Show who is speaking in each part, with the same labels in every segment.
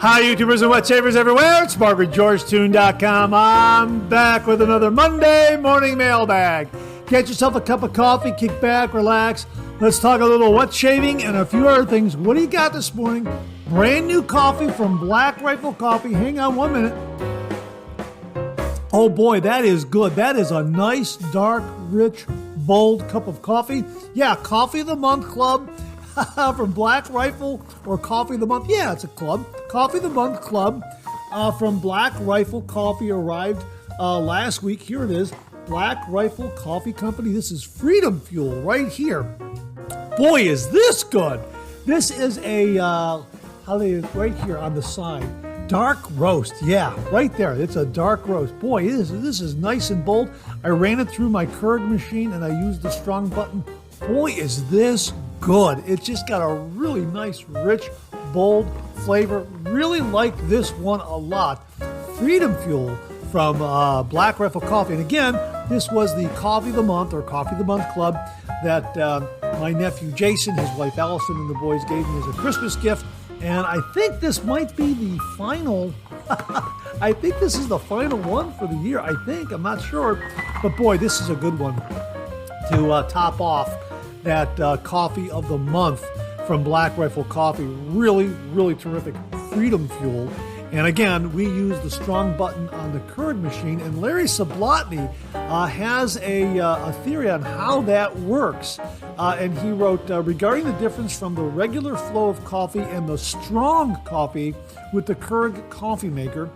Speaker 1: Hi, YouTubers and wet shavers everywhere. It's MargaretGeorgeTune.com. I'm back with another Monday morning mailbag. Get yourself a cup of coffee, kick back, relax. Let's talk a little wet shaving and a few other things. What do you got this morning? Brand new coffee from Black Rifle Coffee. Hang on 1 minute. Oh boy, that is good. That is a nice, dark, rich, bold cup of coffee. Yeah, Coffee of the Month Club from Black Rifle, or Coffee of the Month. Yeah, it's a club. Coffee of the Month Club from Black Rifle Coffee arrived last week. Here it is. Black Rifle Coffee Company. This is Freedom Fuel right here. Boy, is this good. This is a, right here on the side. Dark roast. Yeah, right there. It's a dark roast. Boy, this is nice and bold. I ran it through my Keurig machine and I used the strong button. Boy, is this good. It's just got a really nice, rich, bold flavor. Really like this one a lot. Freedom Fuel from Black Rifle Coffee. And again, this was the Coffee of the Month, or Coffee of the Month Club, that my nephew Jason, his wife Allison, and the boys gave me as a Christmas gift. And I think this might be the final, I think this is the final one for the year. I think, I'm not sure. But boy, this is a good one to top off that Coffee of the Month from Black Rifle Coffee. Really, really terrific Freedom Fuel. And again, we use the strong button on the Keurig machine, and Larry Sablotny has a theory on how that works. And he wrote, regarding the difference from the regular flow of coffee and the strong coffee with the Keurig coffee maker,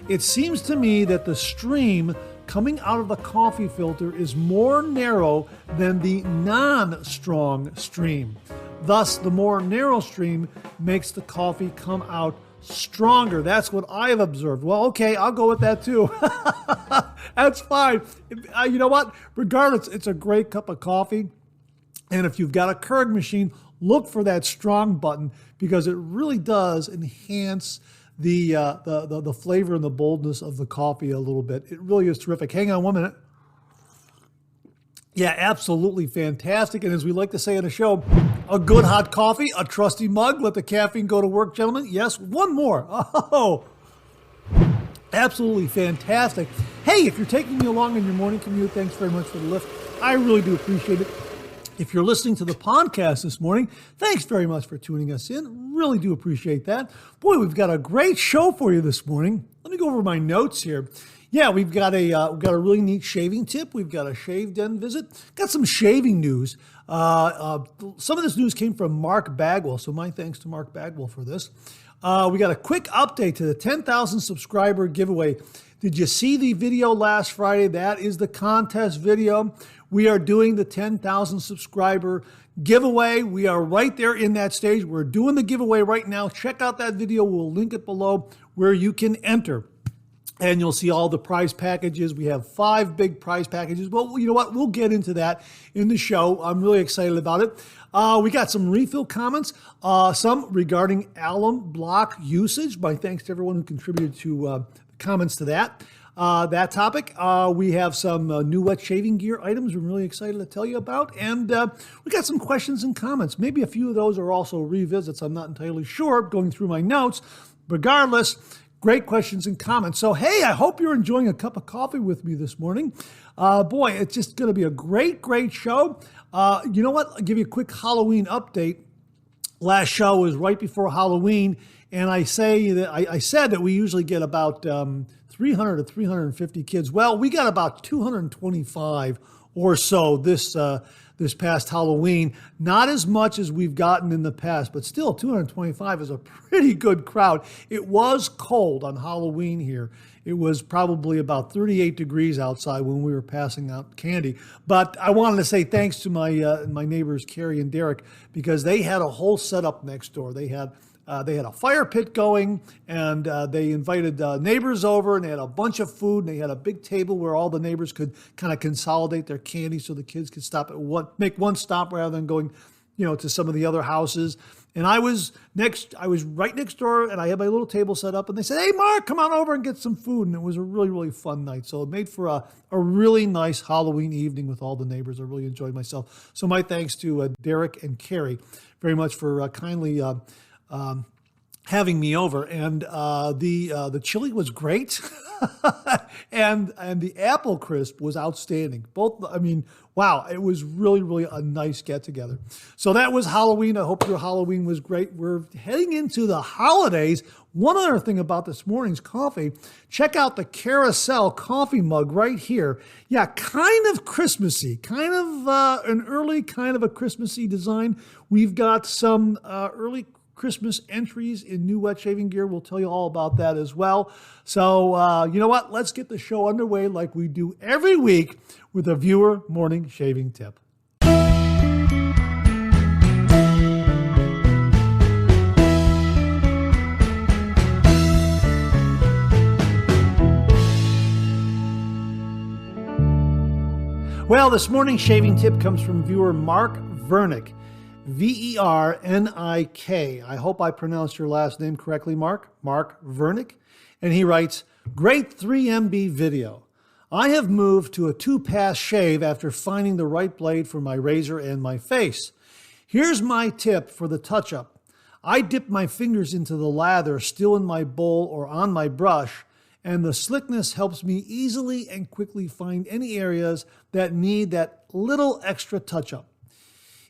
Speaker 1: it seems to me that the stream coming out of the coffee filter is more narrow than the non-strong stream. Thus, the more narrow stream makes the coffee come out stronger. That's what I have observed. Well, okay, I'll go with that too. That's fine. You know what? Regardless, it's a great cup of coffee. And if you've got a Keurig machine, look for that strong button because it really does enhance the flavor and the boldness of the coffee a little bit. It really is terrific. Hang on 1 minute. Yeah, absolutely fantastic. And as we like to say on the show, a good hot coffee, a trusty mug, let the caffeine go to work, gentlemen. Yes, one more. Oh, absolutely fantastic. Hey, if you're taking me along in your morning commute, thanks very much for the lift. I really do appreciate it. If you're listening to the podcast this morning, thanks very much for tuning us in. Really do appreciate that. Boy, we've got a great show for you this morning. Let me go over my notes here. Yeah, we've got a really neat shaving tip. We've got a shave den visit. Got some shaving news. Some of this news came from Mark Bagwell, so my thanks to Mark Bagwell for this. We got a quick update to the 10,000 subscriber giveaway. Did you see the video last Friday? That is the contest video. We are doing the 10,000 subscriber giveaway. We are right there in that stage. We're doing the giveaway right now. Check out that video. We'll link it below where you can enter. And you'll see all the prize packages. We have 5 big prize packages. Well, you know what? We'll get into that in the show. I'm really excited about it. We got some refill comments, some regarding alum block usage. My thanks to everyone who contributed to comments to that topic. We have some new wet shaving gear items we're really excited to tell you about. And we got some questions and comments. Maybe a few of those are also revisits. I'm not entirely sure going through my notes. Regardless, great questions and comments. So, hey, I hope you're enjoying a cup of coffee with me this morning. Boy, it's just going to be a great, great show. You know what? I'll give you a quick Halloween update. Last show was right before Halloween, and I said that we usually get about 300 to 350 kids. Well, we got about 225 or so this past Halloween. Not as much as we've gotten in the past, but still 225 is a pretty good crowd. It was cold on Halloween here. It was probably about 38 degrees outside when we were passing out candy. But I wanted to say thanks to my neighbors, Carrie and Derek, because they had a whole setup next door. They had a fire pit going, and they invited neighbors over, and they had a bunch of food, and they had a big table where all the neighbors could kind of consolidate their candy so the kids could make one stop rather than going, to some of the other houses. And I was right next door, and I had my little table set up, and they said, "Hey, Mark, come on over and get some food." And it was a really, really fun night. So it made for a really nice Halloween evening with all the neighbors. I really enjoyed myself. So my thanks to Derek and Carrie very much for kindly having me over, and the chili was great, and the apple crisp was outstanding. Both, I mean, wow, it was really a nice get together. So that was Halloween. I hope your Halloween was great. We're heading into the holidays. One other thing about this morning's coffee, check out the Carousel coffee mug right here. Yeah, kind of Christmassy, kind of an early kind of a Christmassy design. We've got some early Christmas entries in new wet shaving gear. We'll tell you all about that as well. So you know what? Let's get the show underway like we do every week with a viewer morning shaving tip. Well, this morning's shaving tip comes from viewer Mark Vernick. V-E-R-N-I-K. I hope I pronounced your last name correctly, Mark. Mark Vernick. And he writes, great 3MB video. I have moved to a 2-pass shave after finding the right blade for my razor and my face. Here's my tip for the touch-up. I dip my fingers into the lather still in my bowl or on my brush, and the slickness helps me easily and quickly find any areas that need that little extra touch-up.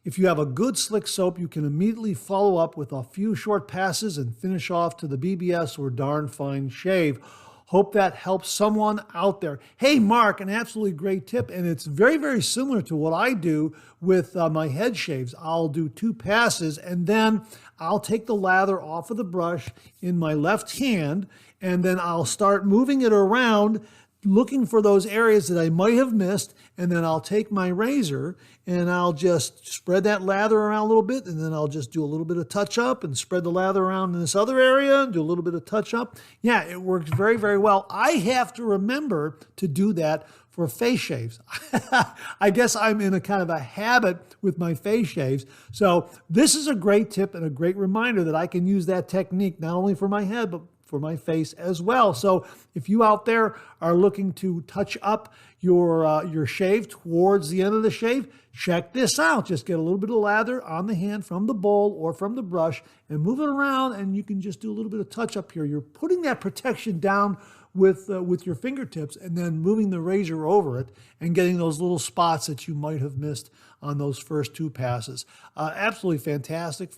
Speaker 1: If you have a good slick soap, you can immediately follow up with a few short passes and finish off to the BBS or darn fine shave. Hope that helps someone out there. Hey, Mark, an absolutely great tip, and it's very similar to what I do with my head shaves. I'll do 2 passes, and then I'll take the lather off of the brush in my left hand, and then I'll start moving it around, looking for those areas that I might have missed, and then I'll take my razor and I'll just spread that lather around a little bit, and then I'll just do a little bit of touch up and spread the lather around in this other area and do a little bit of touch up. Yeah, it works very well. I have to remember to do that for face shaves. I guess I'm in a kind of a habit with my face shaves. So this is a great tip and a great reminder that I can use that technique not only for my head, but for my face as well. So if you out there are looking to touch up your shave towards the end of the shave, check this out. Just get a little bit of lather on the hand from the bowl or from the brush and move it around, and you can just do a little bit of touch up here. You're putting that protection down with your fingertips and then moving the razor over it and getting those little spots that you might have missed on those first 2 passes. Absolutely fantastic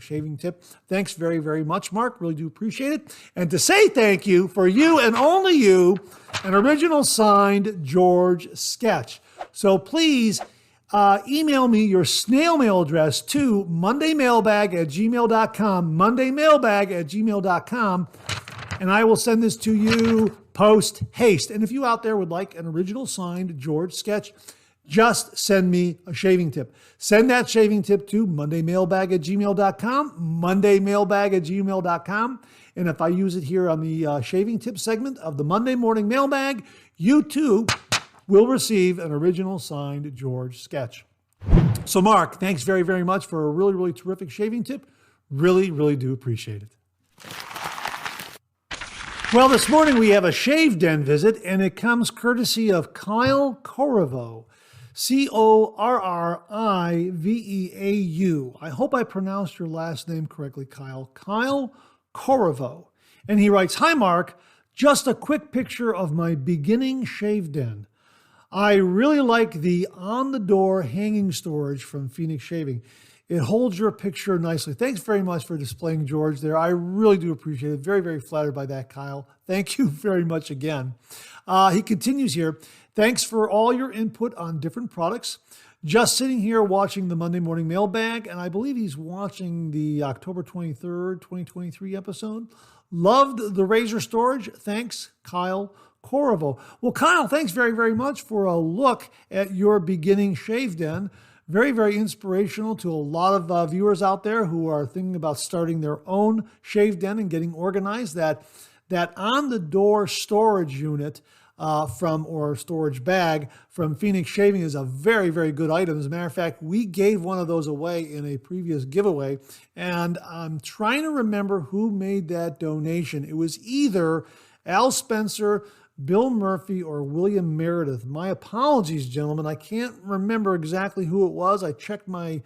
Speaker 1: shaving tip. Thanks very much, Mark. Really do appreciate it. And to say thank you, for you and only you, an original signed George sketch. So please email me your snail mail address to mondaymailbag@gmail.com, mondaymailbag@gmail.com, and I will send this to you post haste. And if you out there would like an original signed George sketch, just send me a shaving tip. Send that shaving tip to mondaymailbag@gmail.com, mondaymailbag@gmail.com. And if I use it here on the shaving tip segment of the Monday Morning Mailbag, you too will receive an original signed George sketch. So Mark, thanks very much for a really terrific shaving tip. Really do appreciate it. Well, this morning we have a Shave Den visit, and it comes courtesy of Kyle Corriveau, Corriveau. I hope I pronounced your last name correctly, Kyle. Kyle Corriveau. And he writes, hi, Mark. Just a quick picture of my beginning shave den. I really like the on-the-door hanging storage from Phoenix Shaving. It holds your picture nicely. Thanks very much for displaying George there. I really do appreciate it. Very flattered by that, Kyle. Thank you very much again. He continues here. Thanks for all your input on different products. Just sitting here watching the Monday Morning Mailbag, and I believe he's watching the October 23rd, 2023 episode. Loved the razor storage. Thanks, Kyle Corriveau. Well, Kyle, thanks very much for a look at your beginning shave den. Very inspirational to a lot of viewers out there who are thinking about starting their own shave den and getting organized. That on-the-door storage unit or storage bag from Phoenix Shaving is a very good item. As a matter of fact, we gave one of those away in a previous giveaway, and I'm trying to remember who made that donation. It was either Al Spencer, Bill Murphy, or William Meredith. My apologies, gentlemen. I can't remember exactly who it was. I checked my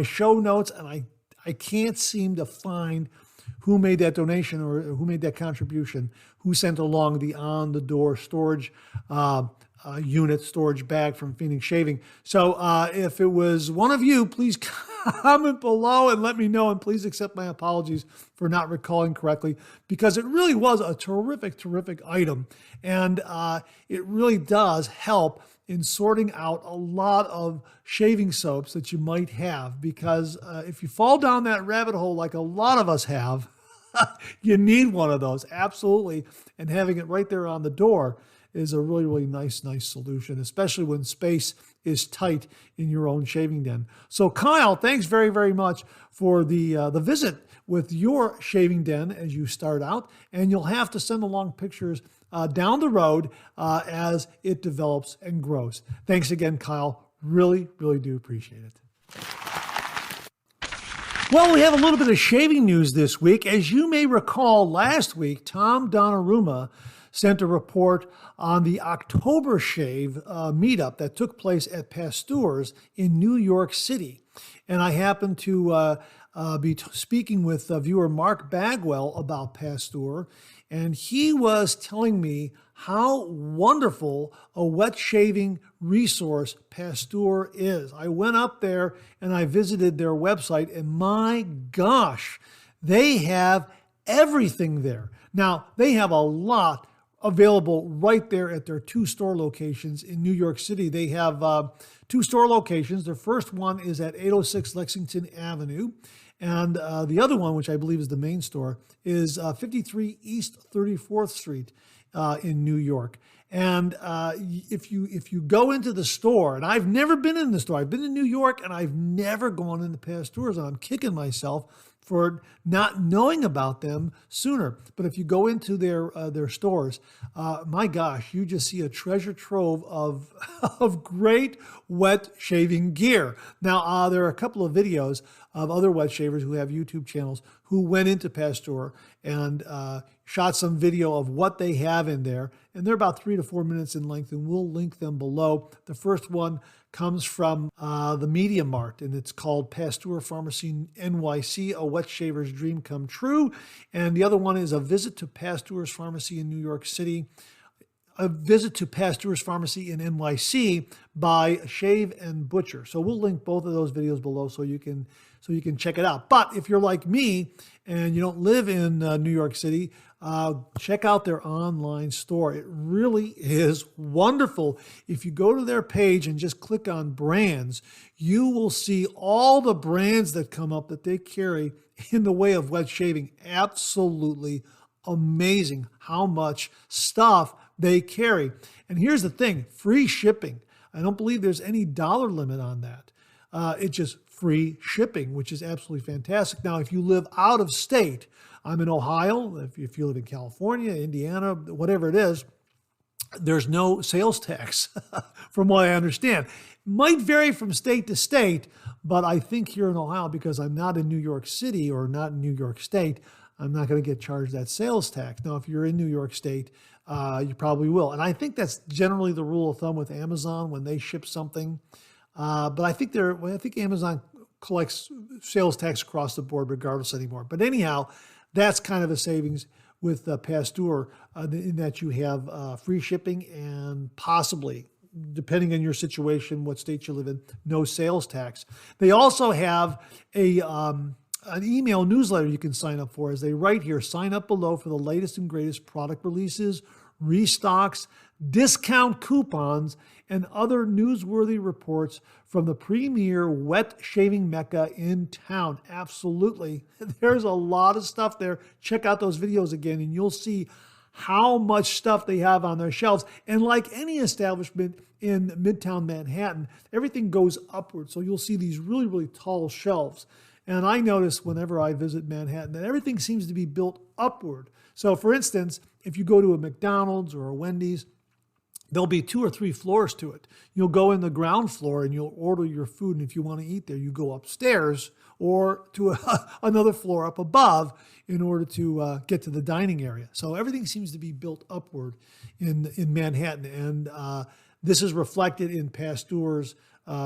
Speaker 1: show notes, and I can't seem to find who made that donation or who made that contribution, who sent along the on-the-door storage unit, storage bag from Phoenix Shaving. So if it was one of you, please comment below and let me know, and please accept my apologies for not recalling correctly, because it really was a terrific, terrific item. And it really does help in sorting out a lot of shaving soaps that you might have, because if you fall down that rabbit hole like a lot of us have, you need one of those, absolutely. And having it right there on the door is a really, really nice solution, especially when space is tight in your own shaving den. So Kyle, thanks very, very much for the visit with your shaving den as you start out, and you'll have to send along pictures down the road as it develops and grows. Thanks again, Kyle. Really, really do appreciate it. Well, we have a little bit of shaving news this week. As you may recall, last week, Tom Donnarumma sent a report on the October Shave meetup that took place at Pasteur's in New York City. And I happened to be speaking with viewer Mark Bagwell about Pasteur, and he was telling me how wonderful a wet shaving resource Pasteur is. I went up there and I visited their website, and my gosh, they have everything there. Now, they have a lot available right there at their 2 store locations in New York City. They have 2 store locations. Their first one is at 806 Lexington Avenue. And the other one, which I believe is the main store, is 53 East 34th Street in New York. And if you go into the store, and I've never been in the store, I've been in New York and I've never gone into Pasteur's, and I'm kicking myself for not knowing about them sooner. But if you go into their stores, my gosh, you just see a treasure trove of great wet shaving gear. Now, there are a couple of videos of other wet shavers who have YouTube channels who went into Pasteur and shot some video of what they have in there. And they're about 3 to 4 minutes in length, and we'll link them below. The first one comes from the MediaMart, and it's called Pasteur Pharmacy NYC, a wet shaver's dream come true. And the other one is a visit to Pasteur's Pharmacy in New York City, a visit to Pasteur's Pharmacy in NYC by Shave&Butcher. So we'll link both of those videos below so you can check it out. But if you're like me and you don't live in New York City, check out their online store. It really is wonderful. If you go to their page and just click on brands, you will see all the brands that come up that they carry in the way of wet shaving. Absolutely amazing how much stuff they carry. And here's the thing, free shipping. I don't believe there's any dollar limit on that. It's just free shipping, which is absolutely fantastic. Now, if you live out of state, I'm in Ohio. If you live in California, Indiana, whatever it is, there's no sales tax, from what I understand. Might vary from state to state, but I think here in Ohio, because I'm not in New York City or not in New York State, I'm not going to get charged that sales tax. Now, if you're in New York State, you probably will. And I think that's generally the rule of thumb with Amazon when they ship something. But I think Amazon collects sales tax across the board regardless anymore. But anyhow, that's kind of a savings with Pasteur in that you have free shipping and possibly, depending on your situation, what state you live in, no sales tax. They also have an email newsletter you can sign up for. As they write here, sign up below for the latest and greatest product releases, restocks, discount coupons, and other newsworthy reports from the premier wet shaving mecca in town. Absolutely. There's a lot of stuff there. Check out those videos again, and you'll see how much stuff they have on their shelves. And like any establishment in Midtown Manhattan, everything goes upward. So you'll see these really, really tall shelves. And I notice whenever I visit Manhattan that everything seems to be built upward. So for instance, if you go to a McDonald's or a Wendy's, there'll be 2 or 3 floors to it. You'll go in the ground floor and you'll order your food. And if you want to eat there, you go upstairs or to another floor up above in order to get to the dining area. So everything seems to be built upward in Manhattan. And this is reflected in Pasteur's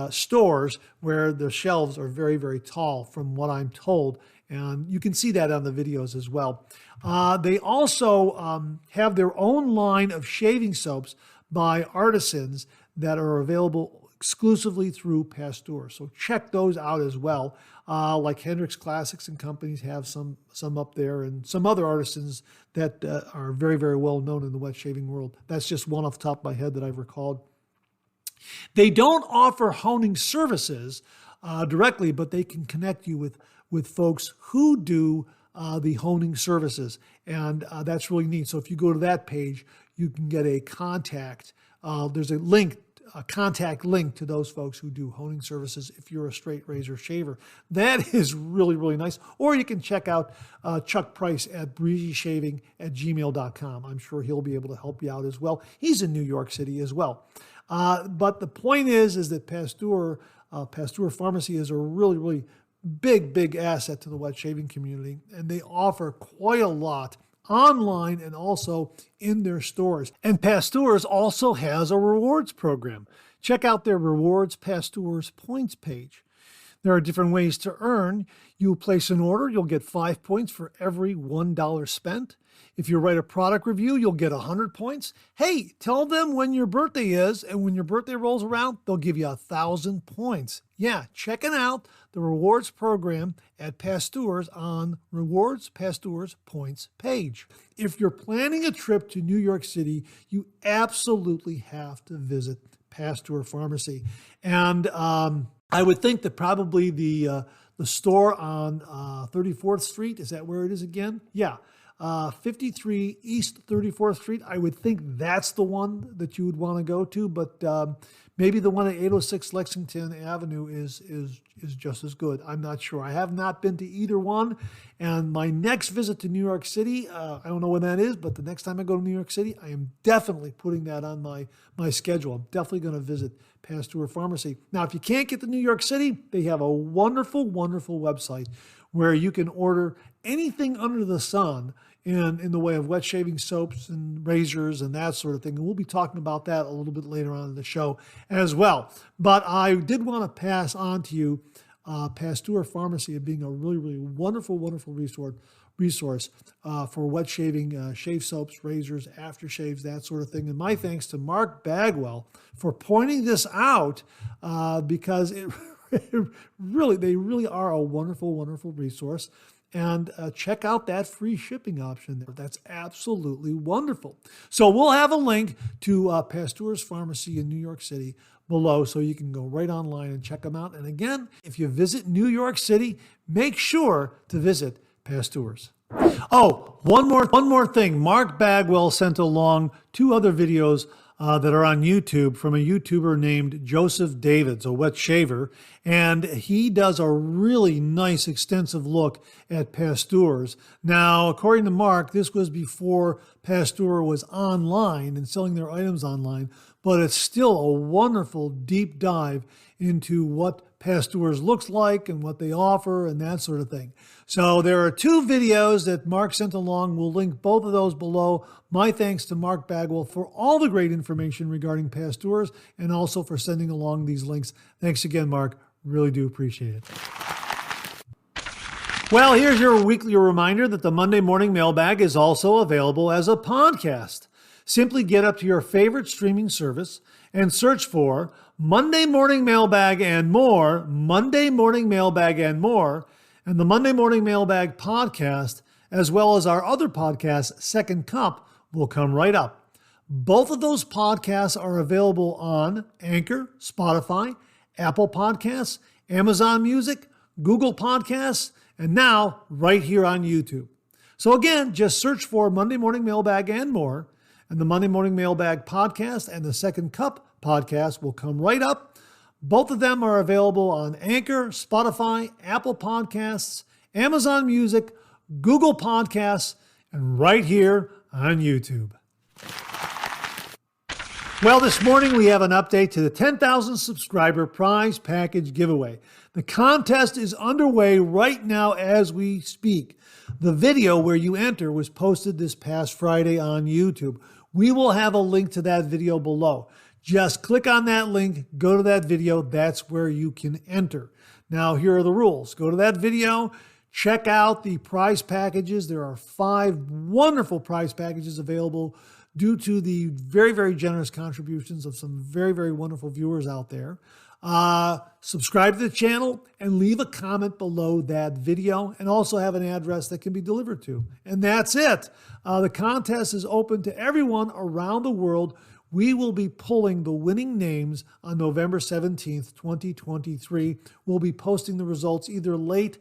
Speaker 1: stores where the shelves are very, very tall from what I'm told. And you can see that on the videos as well. They also have their own line of shaving soaps by artisans that are available exclusively through Pasteur. So check those out as well. Like Hendrix Classics and companies have some up there, and some other artisans that are very, very well known in the wet shaving world. That's just one off the top of my head that I've recalled. They don't offer honing services directly, but they can connect you with folks who do the honing services. And that's really neat. So if you go to that page, you can get a contact. There's a contact link to those folks who do honing services if you're a straight razor shaver. That is really, really nice. Or you can check out Chuck Preiss at breezyshaving@gmail.com. I'm sure he'll be able to help you out as well. He's in New York City as well. But the point is that Pasteur Pharmacy is a really, really big asset to the wet shaving community, and they offer quite a lot online and also in their stores. And Pasteur's also has a rewards program. Check out their rewards Pasteur's points page. There are different ways to earn. You place an order, you'll get 5 points for every $1 spent. If you write a product review, you'll get 100 points. Hey, tell them when your birthday is, and when your birthday rolls around, they'll give you 1,000 points. Yeah, check it out, the rewards program at Pasteur's on Rewards Pasteur's Points page. If you're planning a trip to New York City, you absolutely have to visit Pasteur Pharmacy. And I would think that probably the store on 34th Street, is that where it is again? Yeah. 53 East 34th Street. I would think that's the one that you would want to go to, but maybe the one at 806 Lexington Avenue is just as good. I'm not sure. I have not been to either one, and my next visit to New York City, I don't know when that is, but the next time I go to New York City, I am definitely putting that on my schedule. I'm definitely going to visit Pasteur Pharmacy. Now, if you can't get to New York City, they have a wonderful, wonderful website where you can order anything under the sun in the way of wet shaving soaps and razors and that sort of thing. And we'll be talking about that a little bit later on in the show as well. But I did want to pass on to you Pasteur Pharmacy being a really, really wonderful, wonderful resource for wet shaving, shave soaps, razors, aftershaves, that sort of thing. And my thanks to Mark Bagwell for pointing this out because they really are a wonderful, wonderful resource. And check out that free shipping option there. That's absolutely wonderful. So we'll have a link to Pasteur's Pharmacy in New York City below, so you can go right online and check them out. And again, if you visit New York City, make sure to visit Pasteur's. Oh, one more thing. Mark Bagwell sent along 2 other videos that are on YouTube from a YouTuber named Joseph Davids, a wet shaver, and he does a really nice extensive look at Pasteur's. Now, according to Mark, this was before Pasteur was online and selling their items online, but it's still a wonderful deep dive into what Pasteur's looks like and what they offer and that sort of thing. So there are 2 videos that Mark sent along. We'll link both of those below. My thanks to Mark Bagwell for all the great information regarding Pasteur's and also for sending along these links. Thanks again, Mark. Really do appreciate it. Well, here's your weekly reminder that the Monday Morning Mailbag is also available as a podcast. Simply get up to your favorite streaming service and search for Monday Morning Mailbag and More, Monday Morning Mailbag and More, and the Monday Morning Mailbag podcast, as well as our other podcast, Second Cup, will come right up. Both of those podcasts are available on Anchor, Spotify, Apple Podcasts, Amazon Music, Google Podcasts, and now right here on YouTube. So again, just search for Monday Morning Mailbag and More, and the Monday Morning Mailbag podcast and the Second Cup podcast will come right up. Both of them are available on Anchor, Spotify, Apple Podcasts, Amazon Music, Google Podcasts, and right here on YouTube. Well, this morning we have an update to the 10,000 subscriber prize package giveaway. The contest is underway right now as we speak. The video where you enter was posted this past Friday on YouTube. We will have a link to that video below. Just click on that link, go to that video. That's where you can enter. Now, here are the rules. Go to that video, check out the prize packages. There are 5 wonderful prize packages available due to the very, very generous contributions of some very, very wonderful viewers out there. Subscribe to the channel and leave a comment below that video, and also have an address that can be delivered to. And that's it. The contest is open to everyone around the world. We will be pulling the winning names on November 17th, 2023. We'll be posting the results either late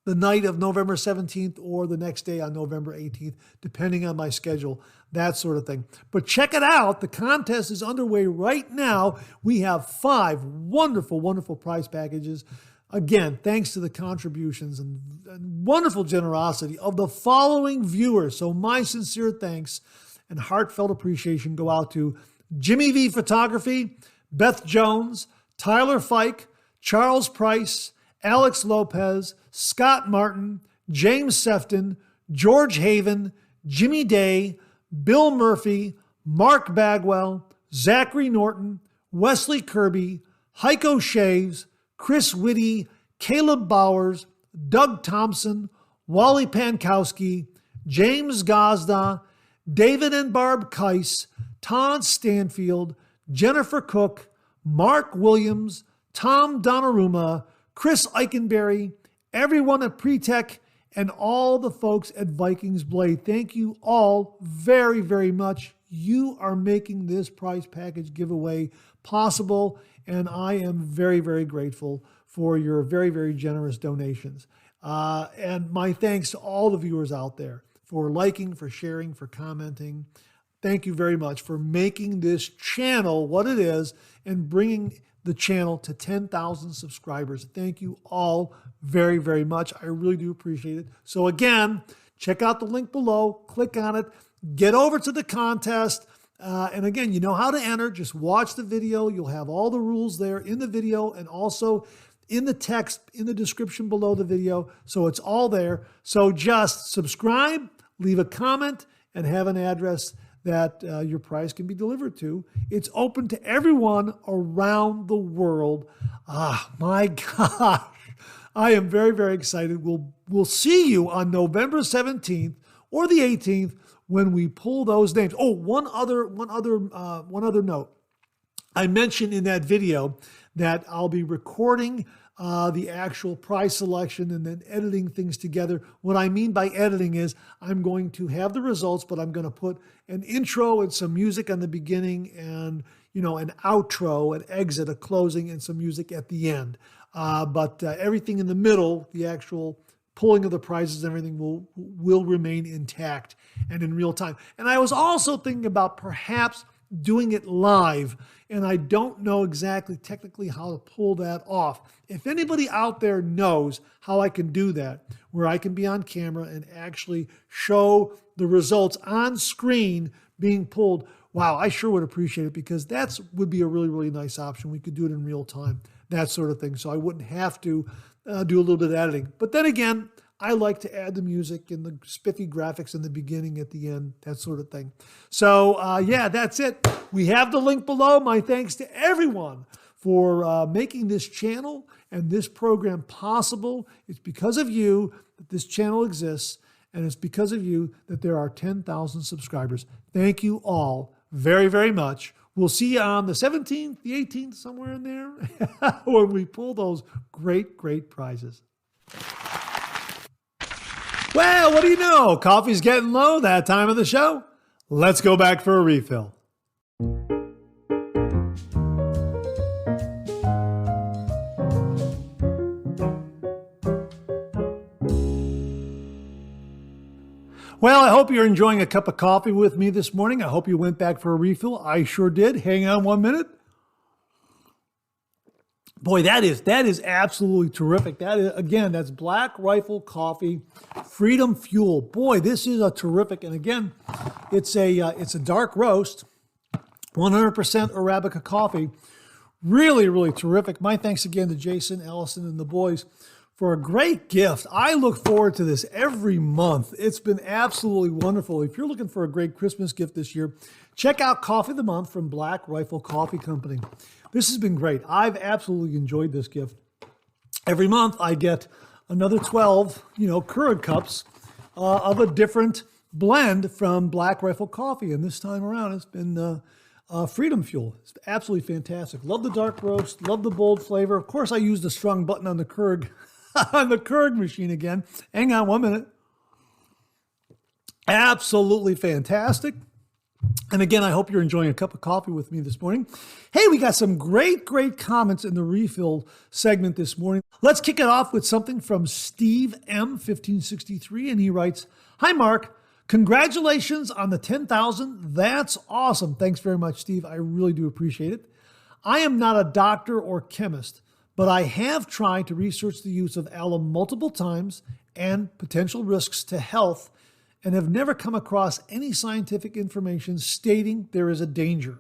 Speaker 1: the night of November 17th or the next day on November 18th, depending on my schedule, that sort of thing. But check it out. The contest is underway right now. We have 5 wonderful, wonderful prize packages. Again, thanks to the contributions and wonderful generosity of the following viewers. So my sincere thanks and heartfelt appreciation go out to Jimmy V Photography, Beth Jones, Tyler Fike, Charles Preiss, Alex Lopez, Scott Martin, James Sefton, George Haven, Jimmy Day, Bill Murphy, Mark Bagwell, Zachary Norton, Wesley Kirby, Heiko Shaves, Chris Whitty, Caleb Bowers, Doug Thompson, Wally Pankowski, James Gazda, David and Barb Keiss, Todd Stanfield, Jennifer Cook, Mark Williams, Tom Donnarumma, Chris Eikenberry, everyone at Pretech, and all the folks at Vikings Blade. Thank you all very, very much. You are making this prize package giveaway possible, and I am very, very grateful for your very, very generous donations. And my thanks to all the viewers out there for liking, for sharing, for commenting. Thank you very much for making this channel what it is and bringing the channel to 10,000 subscribers. Thank you all very, very much. I really do appreciate it. So again, check out the link below, click on it, get over to the contest. And again, you know how to enter. Just watch the video. You'll have all the rules there in the video and also in the text in the description below the video. So it's all there. So just subscribe, leave a comment, and have an address that your prize can be delivered to. It's open to everyone around the world. Ah, my gosh. I am very, very excited. We'll see you on November 17th or the 18th when we pull those names. Oh, one other note. I mentioned in that video that I'll be recording the actual prize selection and then editing things together. What I mean by editing is I'm going to have the results, but I'm going to put an intro and some music on the beginning and, you know, an outro, an exit, a closing, and some music at the end. But everything in the middle, the actual pulling of the prizes and everything will remain intact and in real time. And I was also thinking about perhaps doing it live, and I don't know exactly technically how to pull that off. If anybody out there knows how I can do that, where I can be on camera and actually show the results on screen being pulled, wow, I sure would appreciate it, because that would be a really, really nice option. We could do it in real time, that sort of thing. So I wouldn't have to do a little bit of editing. But then again, I like to add the music and the spiffy graphics in the beginning, at the end, that sort of thing. So yeah, that's it. We have the link below. My thanks to everyone for making this channel and this program possible. It's because of you that this channel exists, and it's because of you that there are 10,000 subscribers. Thank you all very, very much. We'll see you on the 17th, the 18th, somewhere in there, when we pull those great, great prizes. Well, what do you know? Coffee's getting low that time of the show. Let's go back for a refill. Well, I hope you're enjoying a cup of coffee with me this morning. I hope you went back for a refill. I sure did. Hang on 1 minute. Boy, that is absolutely terrific. That is, again, that's Black Rifle Coffee, Freedom Fuel. Boy, this is a terrific. And again, it's a dark roast, 100% Arabica coffee. Really, really terrific. My thanks again to Jason, Allison, and the boys for a great gift. I look forward to this every month. It's been absolutely wonderful. If you're looking for a great Christmas gift this year, check out Coffee of the Month from Black Rifle Coffee Company. This has been great. I've absolutely enjoyed this gift. Every month I get another 12, Keurig cups of a different blend from Black Rifle Coffee. And this time around, it's been Freedom Fuel. It's absolutely fantastic. Love the dark roast. Love the bold flavor. Of course, I used the strong button on the Keurig, on the Keurig machine again. Hang on 1 minute. Absolutely fantastic. And again, I hope you're enjoying a cup of coffee with me this morning. Hey, we got some great comments in the refill segment this morning. Let's kick it off with something from Steve M. 1563, and he writes, "Hi, Mark. Congratulations on the 10,000. That's awesome." Thanks very much, Steve. I really do appreciate it. I am not a doctor or chemist, but I have tried to research the use of alum multiple times and potential risks to health, and have never come across any scientific information stating there is a danger.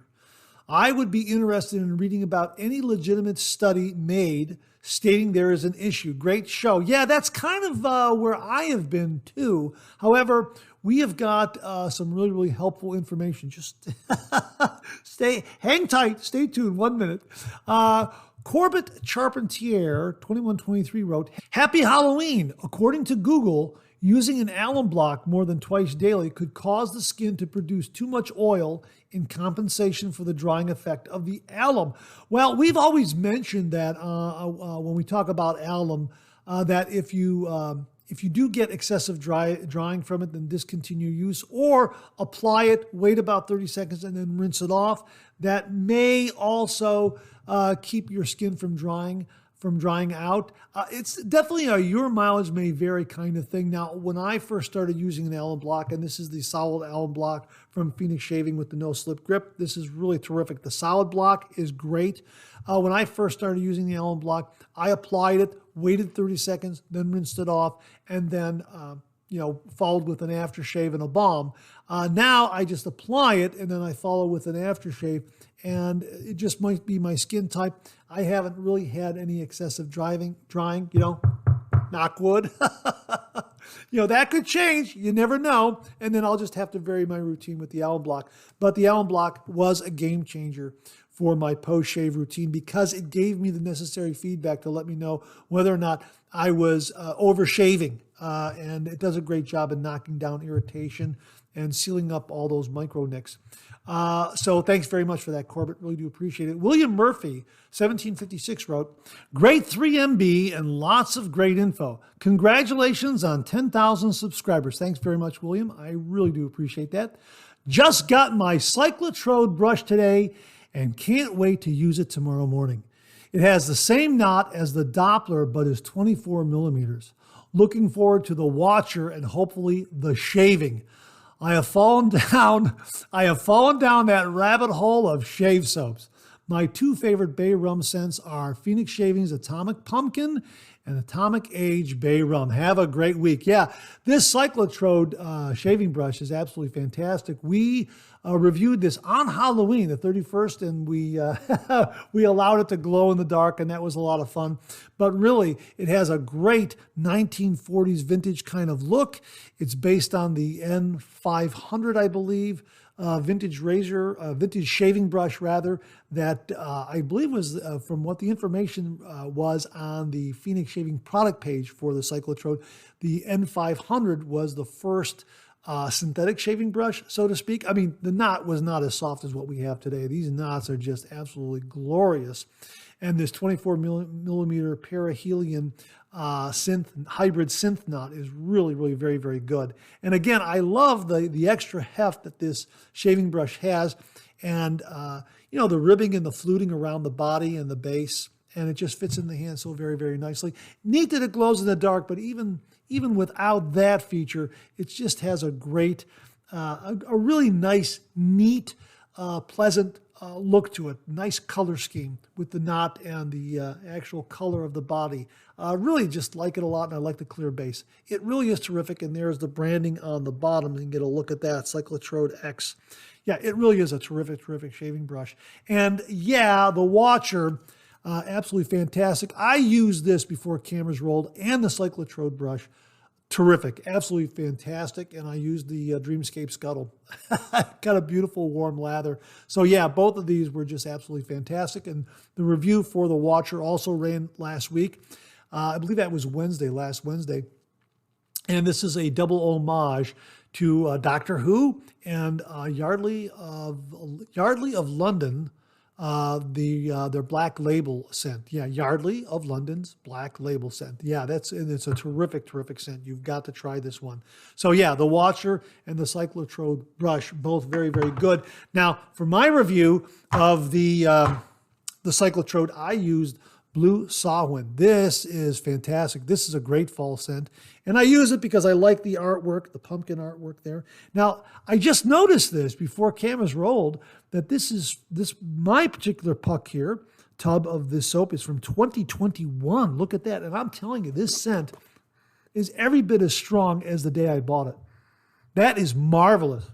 Speaker 1: I would be interested in reading about any legitimate study made stating there is an issue. Great show. Yeah, that's kind of where I have been too. However, we have got some really helpful information. Just hang tight, stay tuned, 1 minute. Corbett Charpentier, 2123 wrote, "Happy Halloween. According to Google, using an alum block more than twice daily could cause the skin to produce too much oil in compensation for the drying effect of the alum." Well, we've always mentioned that when we talk about alum, that if you do get excessive drying from it, then discontinue use or apply it, wait about 30 seconds, and then rinse it off. That may also keep your skin from drying out. It's definitely a your mileage may vary kind of thing. Now, when I first started using an alum block, and this is the solid alum block from Phoenix Shaving with the no slip grip, this is really terrific. The solid block is great. When I first started using the alum block, I applied it, waited 30 seconds, then rinsed it off, and then followed with an aftershave and a balm. Now I just apply it and then I follow with an aftershave, and it just might be my skin type. I haven't really had any excessive drying, knock wood. That could change. You never know. And then I'll just have to vary my routine with the alum block. But the alum block was a game changer for my post-shave routine because it gave me the necessary feedback to let me know whether or not I was over-shaving. And it does a great job in knocking down irritation and sealing up all those micro nicks. So thanks very much for that, Corbett. Really do appreciate it. William Murphy, 1756 wrote, "Great 3MB and lots of great info. Congratulations on 10,000 subscribers." Thanks very much, William. I really do appreciate that. "Just got my Cyclotrode brush today and can't wait to use it tomorrow morning. It has the same knot as the Doppler, but is 24 millimeters. Looking forward to the washer and hopefully the shaving. I have fallen down that rabbit hole of shave soaps. My two favorite Bay Rum scents are Phoenix Shaving's Atomic Pumpkin and Atomic Age Bay Rum." Have a great week. Yeah, this Cyclotrode shaving brush is absolutely fantastic. We reviewed this on Halloween, the 31st, and we we allowed it to glow in the dark, and that was a lot of fun. But really, it has a great 1940s vintage kind of look. It's based on the N500, I believe, vintage shaving brush rather, that I believe was from what the information was on the Phoenix Shaving product page for the Cyclotrode. The N500 was the first synthetic shaving brush, so to speak. I mean, the knot was not as soft as what we have today. These knots are just absolutely glorious. And this 24 millimeter perihelion hybrid synth knot is really very, very good. And again, I love the extra heft that this shaving brush has, and the ribbing and the fluting around the body and the base, and it just fits in the hand so very, very nicely. Neat that it glows in the dark, but even without that feature, it just has a great, a really nice, neat, pleasant look to it. Nice color scheme with the knot and the actual color of the body. Really just like it a lot, and I like the clear base. It really is terrific, and there's the branding on the bottom. You can get a look at that, Cyclotrode X. Yeah, it really is a terrific shaving brush. And yeah, the washer, Absolutely fantastic. I used this before cameras rolled, and the Cyclotrode brush. Terrific, absolutely fantastic. And I used the Dreamscape Scuttle. Got a beautiful warm lather. So yeah, both of these were just absolutely fantastic. And the review for the Watcher also ran last week. I believe that was last Wednesday. And this is a double homage to Doctor Who and Yardley of London, their Black Label scent. Yeah, Yardley of London's Black Label scent. Yeah, it's a terrific, terrific scent. You've got to try this one. So yeah, the Watcher and the Cyclotrode brush, both very, very good. Now, for my review of the Cyclotrode, I used Blue Sawin. This is fantastic. This is a great fall scent. And I use it because I like the artwork, the pumpkin artwork there. Now, I just noticed this before cameras rolled, that my particular puck here, tub of this soap, is from 2021. Look at that. And I'm telling you, this scent is every bit as strong as the day I bought it. That is marvelous.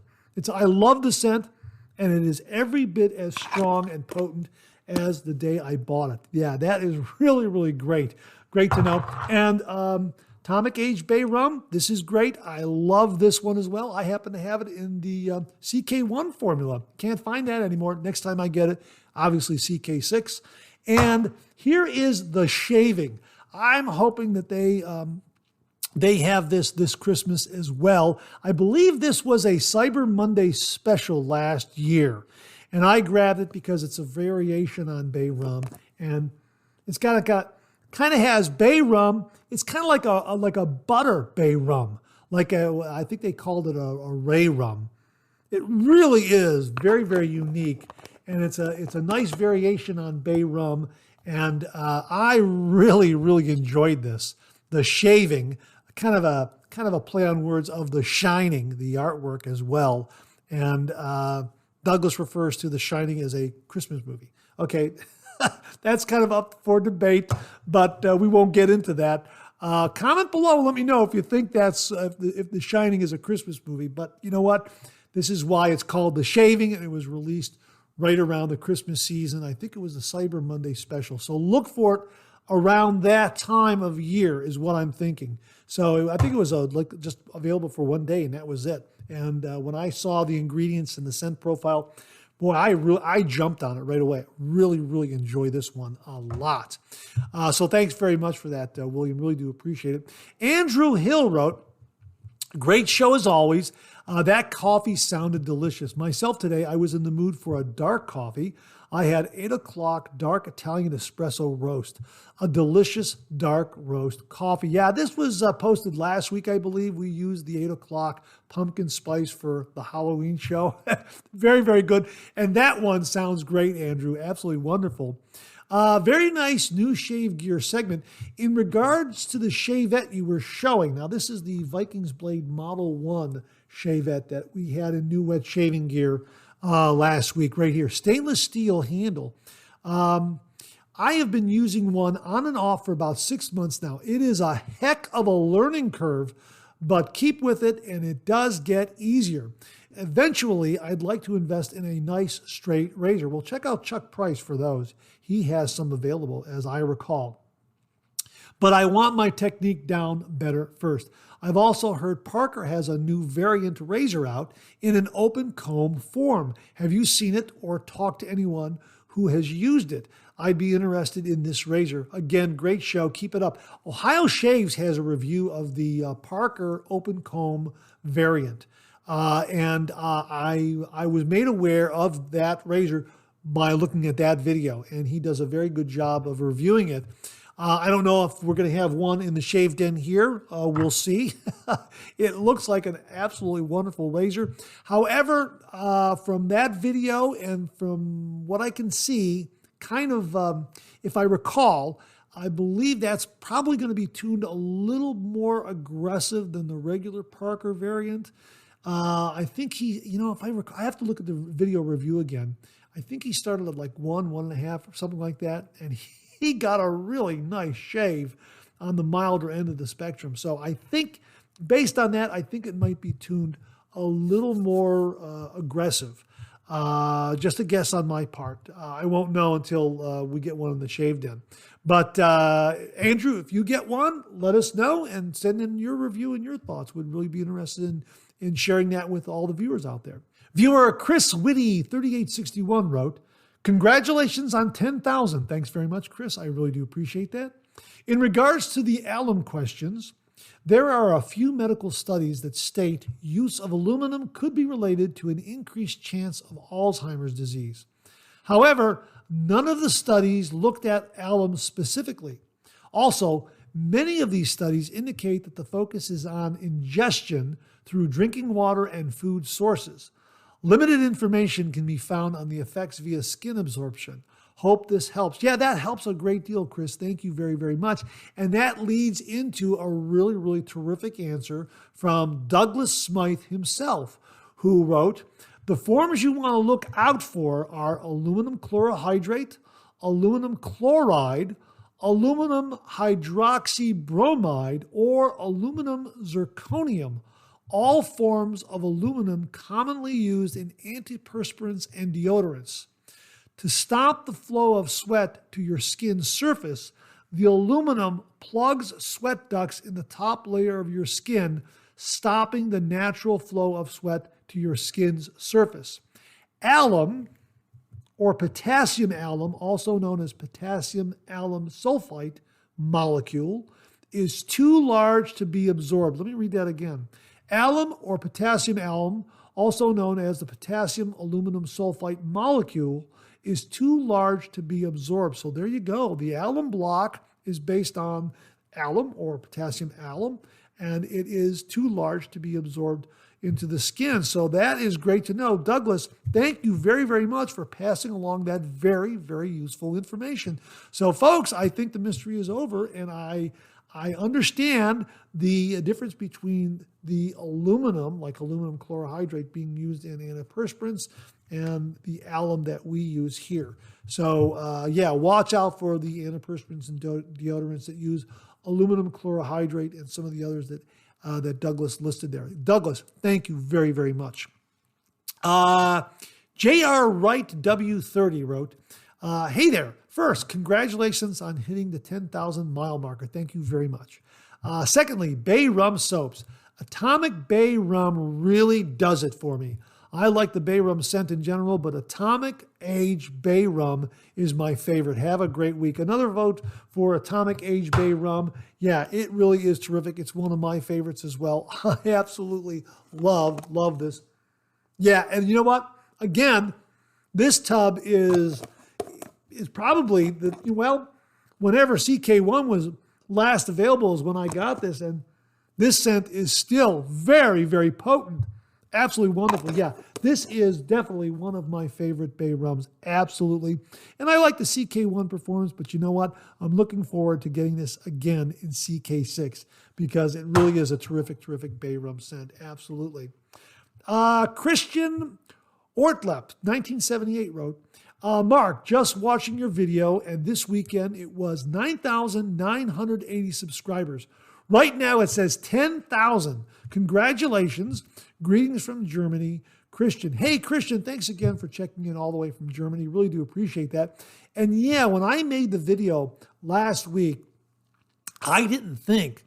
Speaker 1: I love the scent, and it is every bit as strong and potent as the day I bought it. Yeah, that is really, really great. Great to know. And Atomic Age Bay Rum, this is great. I love this one as well. I happen to have it in the CK1 formula. Can't find that anymore. Next time I get it, obviously CK6. And here is the shaving. I'm hoping that they have this Christmas as well. I believe this was a Cyber Monday special last year. And I grabbed it because it's a variation on bay rum, and it's kind of has bay rum. It's kind of like a butter bay rum, I think they called it a ray rum. It really is very, very unique, and it's a nice variation on bay rum. And I really, really enjoyed this. The shaving, kind of a play on words of The Shining, the artwork as well, and Douglas refers to The Shining as a Christmas movie. Okay, that's kind of up for debate, but we won't get into that. Comment below, let me know if you think if The Shining is a Christmas movie. But you know what? This is why it's called The Shaving, and it was released right around the Christmas season. I think it was the Cyber Monday special. So look for it around that time of year is what I'm thinking. So I think it was just available for one day, and that was it. And when I saw the ingredients and the scent profile, boy, I jumped on it right away. Really, really enjoy this one a lot. So thanks very much for that, William. Really do appreciate it. Andrew Hill wrote, great show as always. That coffee sounded delicious. Myself today, I was in the mood for a dark coffee. I had 8 o'clock dark Italian espresso roast, a delicious dark roast coffee. Yeah, this was posted last week, I believe. We used the 8 o'clock pumpkin spice for the Halloween show. Very, very good. And that one sounds great, Andrew. Absolutely wonderful. Very nice new shave gear segment. In regards to the shavette you were showing, now this is the Vikings Blade Model 1 shavette that we had in new wet shaving gear last week right here. Stainless steel handle. I have been using one on and off for about 6 months now. It is a heck of a learning curve, but keep with it and it does get easier. Eventually, I'd like to invest in a nice straight razor. Well, check out Chuck Preiss for those. He has some available, as I recall. But I want my technique down better first. I've also heard Parker has a new variant razor out in an open comb form. Have you seen it or talked to anyone who has used it? I'd be interested in this razor. Again, great show. Keep it up. Ohio Shaves has a review of the Parker open comb variant. And I was made aware of that razor by looking at that video, and he does a very good job of reviewing it. I don't know if we're going to have one in the Shave Den here. We'll see. It looks like an absolutely wonderful razor. However, from that video and from what I can see, kind of, if I recall, I believe that's probably going to be tuned a little more aggressive than the regular Parker variant. I think he, if I recall, I have to look at the video review again. I think he started at like 1.5 or something like that, and he got a really nice shave on the milder end of the spectrum. So I think, based on that, I think it might be tuned a little more aggressive. Just a guess on my part. I won't know until we get one in the shaved in. But Andrew, if you get one, let us know and send in your review and your thoughts. We'd really be interested in sharing that with all the viewers out there. Viewer Chris Whitty 3861 wrote, "Congratulations on 10,000. Thanks very much, Chris. I really do appreciate that. In regards to the alum questions, there are a few medical studies that state use of aluminum could be related to an increased chance of Alzheimer's disease. However, none of the studies looked at alum specifically. Also, many of these studies indicate that the focus is on ingestion through drinking water and food sources. Limited information can be found on the effects via skin absorption. Hope this helps." Yeah, that helps a great deal, Chris. Thank you very, very much. And that leads into a really, really terrific answer from Douglas Smythe himself, who wrote, "The forms you want to look out for are aluminum chlorohydrate, aluminum chloride, aluminum hydroxybromide, or aluminum zirconium, all forms of aluminum commonly used in antiperspirants and deodorants. To stop the flow of sweat to your skin's surface, the aluminum plugs sweat ducts in the top layer of your skin, stopping the natural flow of sweat to your skin's surface. Alum, or potassium alum, also known as potassium alum sulfite molecule, is too large to be absorbed." Let me read that again. Alum, or potassium alum, also known as the potassium aluminum sulfite molecule, is too large to be absorbed. So there you go. The alum block is based on alum, or potassium alum, and it is too large to be absorbed into the skin. So that is great to know. Douglas, thank you very, very much for passing along that very, very useful information. So folks, I think the mystery is over, and I understand the difference between the aluminum, like aluminum chlorohydrate, being used in antiperspirants, and the alum that we use here. So yeah, watch out for the antiperspirants and deodorants that use aluminum chlorohydrate and some of the others that Douglas listed there. Douglas, thank you very, very much. J.R. Wright W30 wrote, "Hey there. First, congratulations on hitting the 10,000 mile marker. Thank you very much. Secondly, Bay Rum soaps. Atomic Bay Rum really does it for me. I like the Bay Rum scent in general, but Atomic Age Bay Rum is my favorite. Have a great week." Another vote for Atomic Age Bay Rum. Yeah, it really is terrific. It's one of my favorites as well. I absolutely love this. Yeah, and you know what? Again, this tub is probably whenever CK1 was last available is when I got this, and this scent is still very, very potent. Absolutely wonderful. Yeah, this is definitely one of my favorite Bay Rums. Absolutely. And I like the CK1 performance, but you know what? I'm looking forward to getting this again in CK6 because it really is a terrific, terrific Bay Rum scent. Absolutely. Christian Ortlep, 1978, wrote, "Mark, just watching your video, and this weekend it was 9,980 subscribers. Right now it says 10,000. Congratulations. Greetings from Germany, Christian." Hey, Christian, thanks again for checking in all the way from Germany. Really do appreciate that. And yeah, when I made the video last week, I didn't think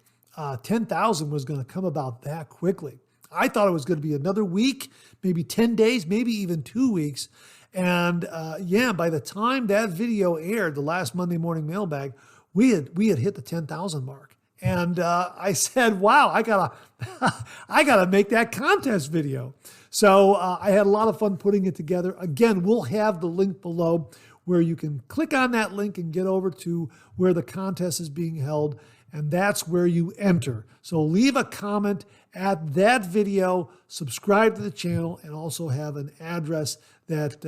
Speaker 1: 10,000 was going to come about that quickly. I thought it was going to be another week, maybe 10 days, maybe even 2 weeks. And yeah, by the time that video aired, the last Monday morning mailbag, we had hit the 10,000 mark. And I said, wow, I gotta make that contest video. So I had a lot of fun putting it together. Again, we'll have the link below where you can click on that link and get over to where the contest is being held. And that's where you enter. So leave a comment at that video, subscribe to the channel, and also have an address that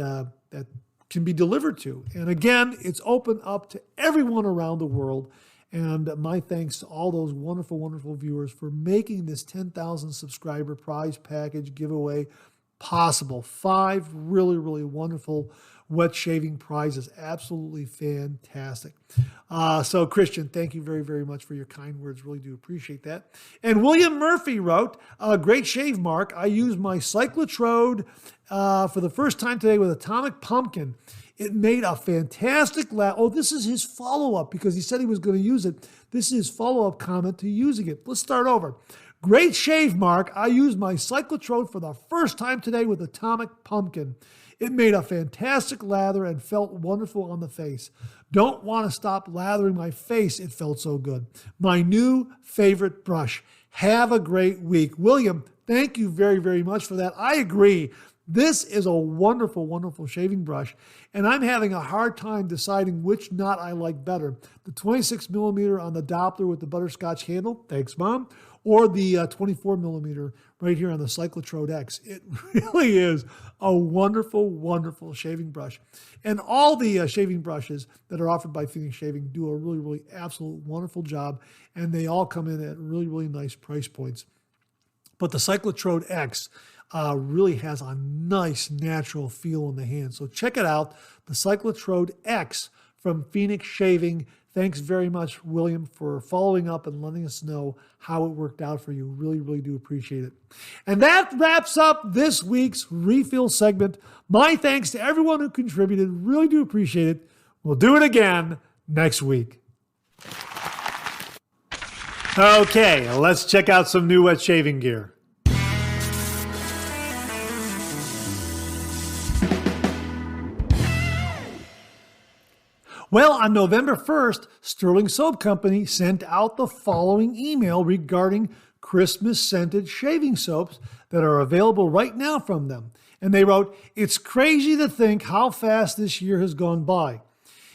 Speaker 1: can be delivered to. And again, it's open up to everyone around the world. And my thanks to all those wonderful, wonderful viewers for making this 10,000 subscriber prize package giveaway possible. 5 really, really wonderful wet shaving prizes. Absolutely fantastic. So Christian, thank you very, very much for your kind words. Really do appreciate that. And William Murphy wrote, great shave, Mark. I used my Cyclotrode for the first time today with Atomic Pumpkin. It made a fantastic this is his follow-up because he said he was going to use it. This is his follow-up comment to using it. Let's start over. Great shave, Mark. I used my Cyclotrode for the first time today with Atomic Pumpkin. It made a fantastic lather and felt wonderful on the face. Don't want to stop lathering my face. It felt so good. My new favorite brush. Have a great week. William, thank you very, very much for that. I agree. This is a wonderful, wonderful shaving brush, and I'm having a hard time deciding which knot I like better. The 26 millimeter on the Doppler with the butterscotch handle, thanks, Mom, or the 24 millimeter right here on the Cyclotrode X. It really is a wonderful, wonderful shaving brush. And all the shaving brushes that are offered by Phoenix Shaving do a really, really absolute wonderful job, and they all come in at really, really nice price points. But the Cyclotrode X really has a nice natural feel in the hand. So check it out, the Cyclotrode X from Phoenix Shaving. Thanks very much, William, for following up and letting us know how it worked out for you. Really, really do appreciate it. And that wraps up this week's refill segment. My thanks to everyone who contributed. Really do appreciate it. We'll do it again next week. Okay, let's check out some new wet shaving gear. Well, on November 1st, Stirling Soap Company sent out the following email regarding Christmas-scented shaving soaps that are available right now from them. And they wrote, "It's crazy to think how fast this year has gone by.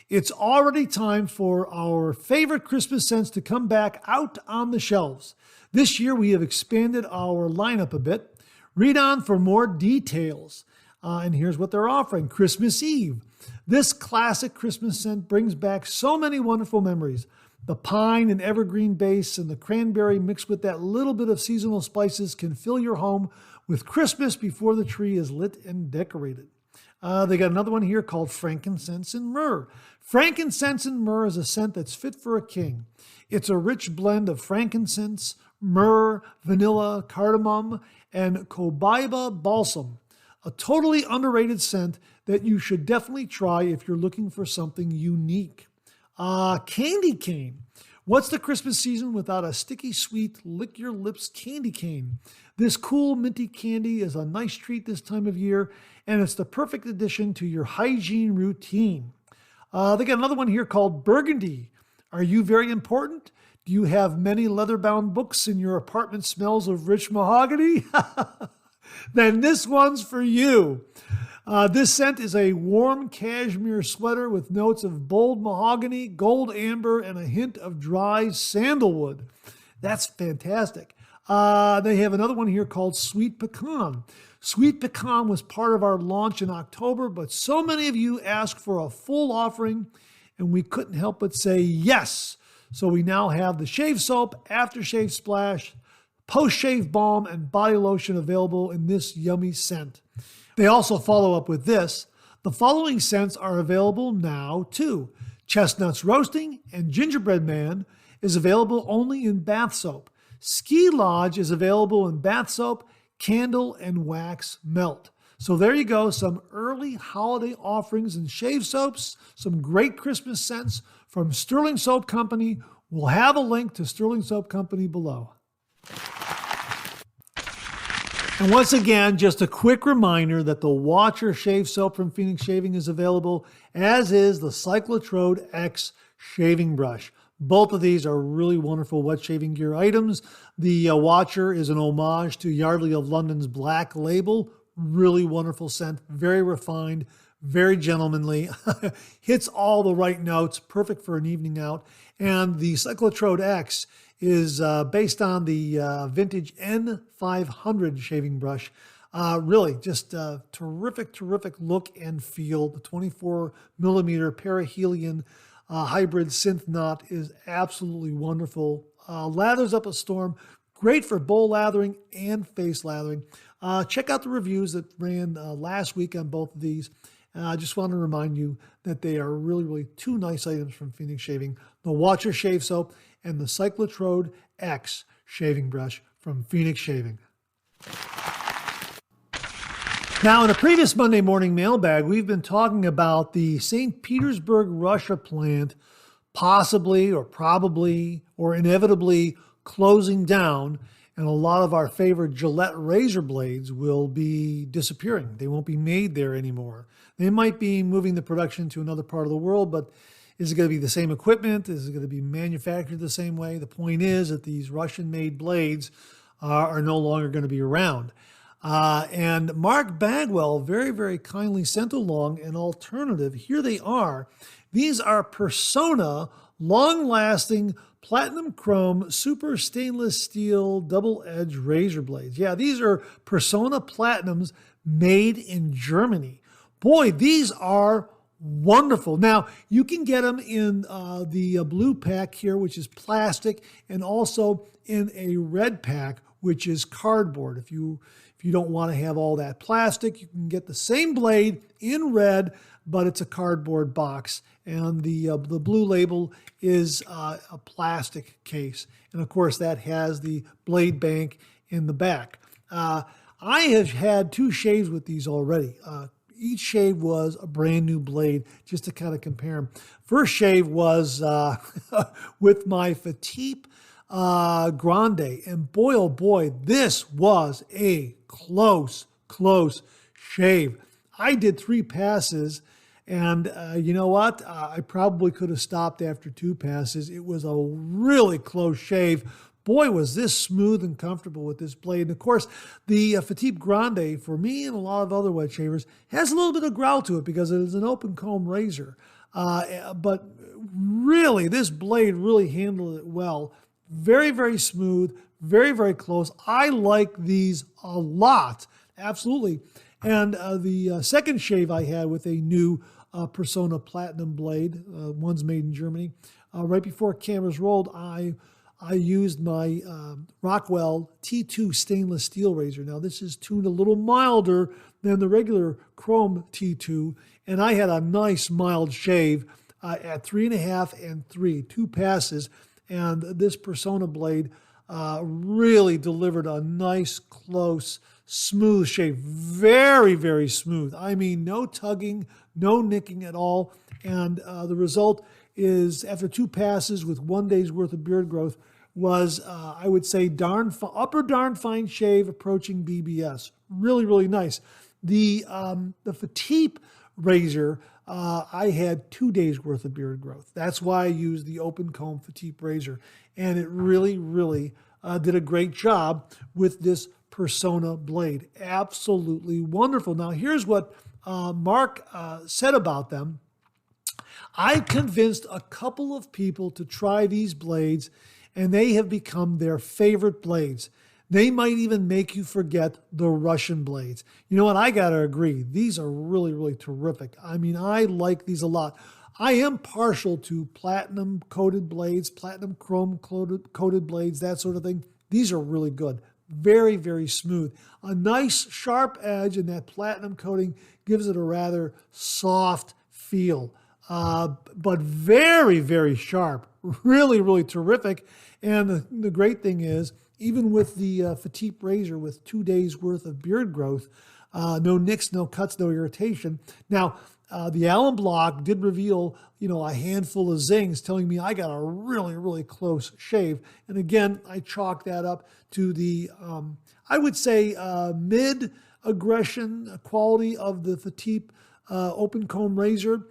Speaker 1: It's already time for our favorite Christmas scents to come back out on the shelves. This year we have expanded our lineup a bit. Read on for more details." And here's what they're offering. Christmas Eve. This classic Christmas scent brings back so many wonderful memories. The pine and evergreen base and the cranberry mixed with that little bit of seasonal spices can fill your home with Christmas before the tree is lit and decorated. They got another one here called Frankincense and Myrrh. Frankincense and myrrh is a scent that's fit for a king. It's a rich blend of frankincense, myrrh, vanilla, cardamom, and cobaiba balsam. A totally underrated scent that you should definitely try if you're looking for something unique. Candy cane. What's the Christmas season without a sticky, sweet, lick your lips candy cane? This cool, minty candy is a nice treat this time of year, and it's the perfect addition to your hygiene routine. They got another one here called Burgundy. Are you very important? Do you have many leather-bound books and your apartment smells of rich mahogany? Then this one's for you. This scent is a warm cashmere sweater with notes of bold mahogany, gold amber, and a hint of dry sandalwood. That's fantastic. They have another one here called Sweet Pecan. Sweet Pecan was part of our launch in October, but so many of you asked for a full offering, and we couldn't help but say yes. So we now have the shave soap, aftershave splash, post-shave balm, and body lotion available in this yummy scent. They also follow up with this. The following scents are available now too. Chestnuts Roasting and Gingerbread Man is available only in bath soap. Ski Lodge is available in bath soap, candle, and wax melt. So there you go, some early holiday offerings in shave soaps, some great Christmas scents from Stirling Soap Company. We'll have a link to Stirling Soap Company below. And once again, just a quick reminder that the Watcher Shave Soap from Phoenix Shaving is available, as is the Cyclotrode X Shaving Brush. Both of these are really wonderful wet shaving gear items. The Watcher is an homage to Yardley of London's Black Label. Really wonderful scent, very refined, very gentlemanly, hits all the right notes, perfect for an evening out. And the Cyclotrode X is based on the vintage N500 shaving brush. Really just a terrific, terrific look and feel. The 24 millimeter perihelion hybrid synth knot is absolutely wonderful. Lathers up a storm, great for bowl lathering and face lathering. Check out the reviews that ran last week on both of these. I just want to remind you that they are really, really two nice items from Phoenix Shaving, the Watcher Shave Soap and the Cyclotrode X Shaving Brush from Phoenix Shaving. Now, in a previous Monday morning mailbag, we've been talking about the St. Petersburg, Russia plant possibly or probably or inevitably closing down, and a lot of our favorite Gillette razor blades will be disappearing. They won't be made there anymore. They might be moving the production to another part of the world, but is it going to be the same equipment? Is it going to be manufactured the same way? The point is that these Russian-made blades are no longer going to be around. And Mark Bagwell very, very kindly sent along an alternative. Here they are. These are Personna long-lasting platinum chrome super stainless steel double-edged razor blades. Yeah, these are Personna Platinums made in Germany. Boy, these are wonderful. Now, you can get them in the blue pack here, which is plastic, and also in a red pack, which is cardboard. If you don't want to have all that plastic, you can get the same blade in red, but it's a cardboard box. And the blue label is a plastic case. And of course, that has the blade bank in the back. I have had 2 shaves with these already. Each shave was a brand new blade, just to kind of compare them. First shave was with my Fatip Grande, and boy, oh boy, this was a close shave. I did 3 passes, and you know what? I probably could have stopped after 2 passes. It was a really close shave. Boy, was this smooth and comfortable with this blade. And of course, the Fatip Grande, for me and a lot of other wet shavers, has a little bit of growl to it because it is an open comb razor. But really, this blade really handled it well. Very, very smooth, very, very close. I like these a lot, absolutely. And the second shave I had with a new Personna Platinum blade, one's made in Germany, right before cameras rolled, I used my Rockwell T2 stainless steel razor. Now, this is tuned a little milder than the regular chrome T2, and I had a nice mild shave at 3.5 and 3, 2 passes, and this Personna blade really delivered a nice, close, smooth shave. Very, very smooth. I mean, no tugging, no nicking at all, and the result is, after 2 passes with 1 day's worth of beard growth, was, I would say, upper darn fine shave approaching BBS. Really, really nice. The Fatip razor, I had 2 days worth of beard growth. That's why I used the open comb Fatip razor. And it really, really did a great job with this Personna blade. Absolutely wonderful. Now, here's what Mark said about them. I convinced a couple of people to try these blades, and they have become their favorite blades. They might even make you forget the Russian blades. You know what? I got to agree. These are really, really terrific. I mean, I like these a lot. I am partial to platinum coated blades, platinum chrome coated blades, that sort of thing. These are really good. Very, very smooth. A nice sharp edge, and that platinum coating gives it a rather soft feel. But very, very sharp. Really, really terrific. And the great thing is, even with the Fatip razor with 2 days worth of beard growth, no nicks, no cuts, no irritation. Now, the Allen block did reveal, a handful of zings, telling me I got a really, really close shave. And again, I chalk that up to the, I would say, mid-aggression quality of the Fatip open comb razor.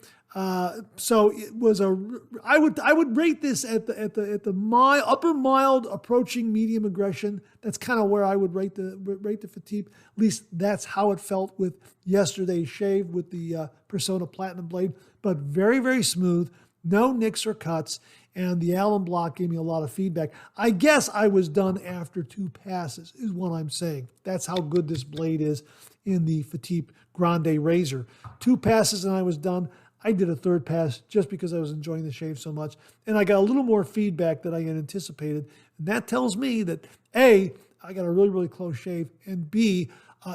Speaker 1: So it was I would rate this at the upper mild approaching medium aggression. That's kind of where I would rate the Fatip. At least that's how it felt with yesterday's shave with the Personna Platinum blade. But very, very smooth, no nicks or cuts, and the Allen block gave me a lot of feedback. I guess I was done after 2 passes, is what I'm saying. That's how good this blade is in the Fatip Grande razor. 2 passes and I was done. I did a 3rd pass just because I was enjoying the shave so much. And I got a little more feedback than I had anticipated. And that tells me that A, I got a really, really close shave, and B,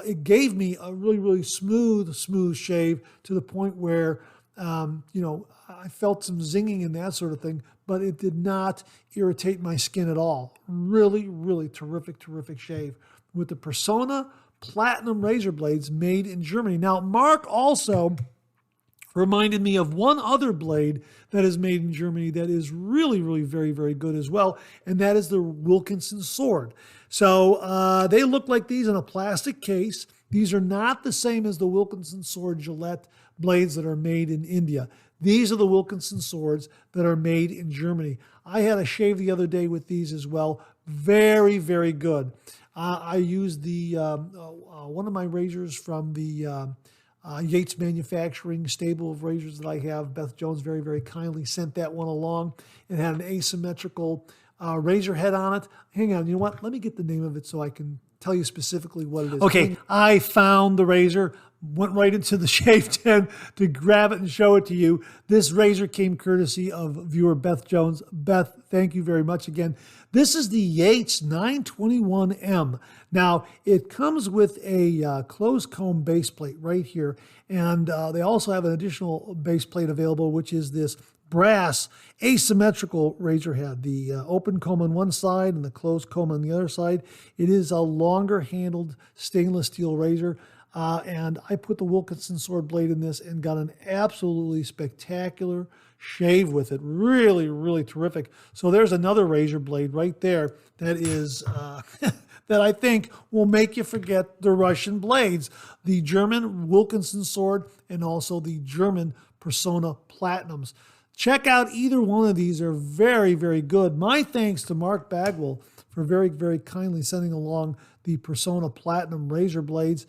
Speaker 1: it gave me a really, really smooth shave to the point where, I felt some zinging and that sort of thing, but it did not irritate my skin at all. Really, really terrific shave with the Personna Platinum razor blades made in Germany. Now, Mark also reminded me of one other blade that is made in Germany that is really, really very, very good as well, and that is the Wilkinson Sword. So they look like these in a plastic case. These are not the same as the Wilkinson Sword Gillette blades that are made in India. These are the Wilkinson Swords that are made in Germany. I had a shave the other day with these as well. Very, very good. I used the one of my razors from the Yates Manufacturing stable of razors that I have. Beth Jones very, very kindly sent that one along. It had an asymmetrical razor head on it. Hang on, you know what? Let me get the name of it so I can tell you specifically what it is. Okay, I found the razor, went right into the shave tent to grab it and show it to you. This razor came courtesy of viewer Beth Jones. Beth, thank you very much again. This is the Yates 921M. Now, it comes with a closed comb base plate right here, and they also have an additional base plate available, which is this brass asymmetrical razor head. The open comb on one side and the closed comb on the other side. It is a longer handled stainless steel razor. And I put the Wilkinson Sword blade in this and got an absolutely spectacular shave with it. Really, really terrific. So there's another razor blade right there that is that I think will make you forget the Russian blades. The German Wilkinson Sword and also the German Personna Platinums. Check out either one of these. They're very, very good. My thanks to Mark Bagwell for very, very kindly sending along the Personna Platinum razor blades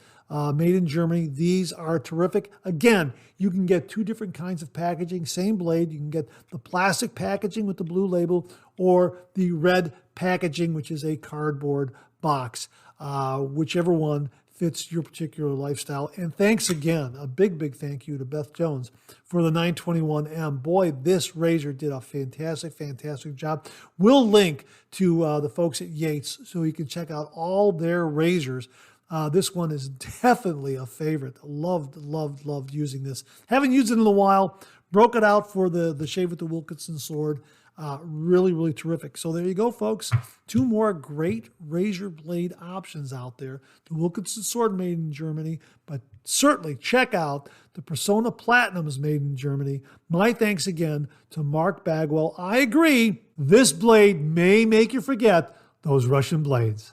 Speaker 1: made in Germany. These are terrific. Again, you can get two different kinds of packaging, same blade. You can get the plastic packaging with the blue label or the red packaging, which is a cardboard box, whichever one fits your particular lifestyle. And thanks again, a big, big thank you to Beth Jones for the 921M. Boy, this razor did a fantastic, fantastic job. We'll link to the folks at Yates so you can check out all their razors. This one is definitely a favorite. Loved using this. Haven't used it in a while. Broke it out for the shave with the Wilkinson Sword. Really, really terrific. So there you go, folks. Two more great razor blade options out there. The Wilkinson Sword made in Germany, but certainly check out the Personna Platinums made in Germany. My thanks again to Mark Bagwell. I agree, this blade may make you forget those Russian blades.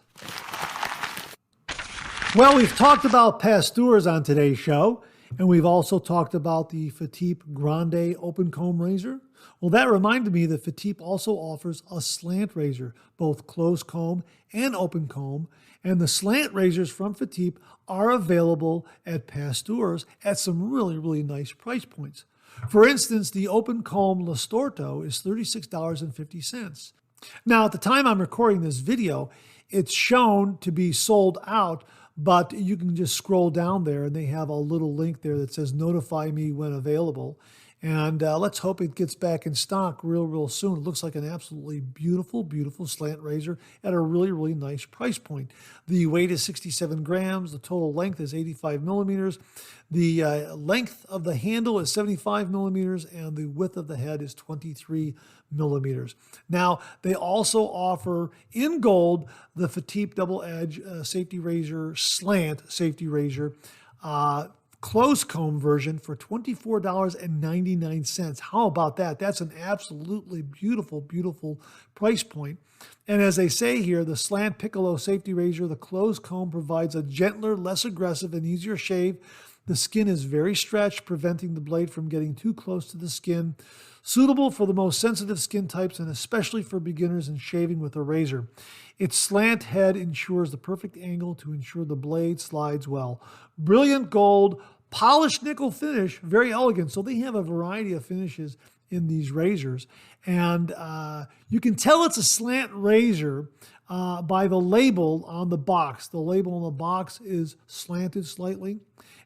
Speaker 1: Well, we've talked about Pasteurs on today's show, and we've also talked about the Fatip Grande open comb razor. Well, that reminded me that Fatip also offers a slant razor, both closed comb and open comb, and the slant razors from Fatip are available at Pasteurs at some really, really nice price points. For instance, the open comb Listorto is $36.50. Now, at the time I'm recording this video, it's shown to be sold out, but you can just scroll down there and they have a little link there that says notify me when available. And let's hope it gets back in stock real soon. It looks like an absolutely beautiful, beautiful slant razor at a really, really nice price point. The weight is 67 grams. The total length is 85 millimeters. The length of the handle is 75 millimeters, and the width of the head is 23 millimeters. Now, they also offer in gold the Fatip Double Edge safety razor, slant safety razor, closed comb version for $24.99. How about that? That's an absolutely beautiful, beautiful price point. And as they say here, the Slant Piccolo safety razor, the closed comb provides a gentler, less aggressive, and easier shave. The skin is very stretched, preventing the blade from getting too close to the skin. Suitable for the most sensitive skin types and especially for beginners in shaving with a razor. Its slant head ensures the perfect angle to ensure the blade slides well. Brilliant gold, polished nickel finish, very elegant. So they have a variety of finishes in these razors. And you can tell it's a slant razor by the label on the box. The label on the box is slanted slightly.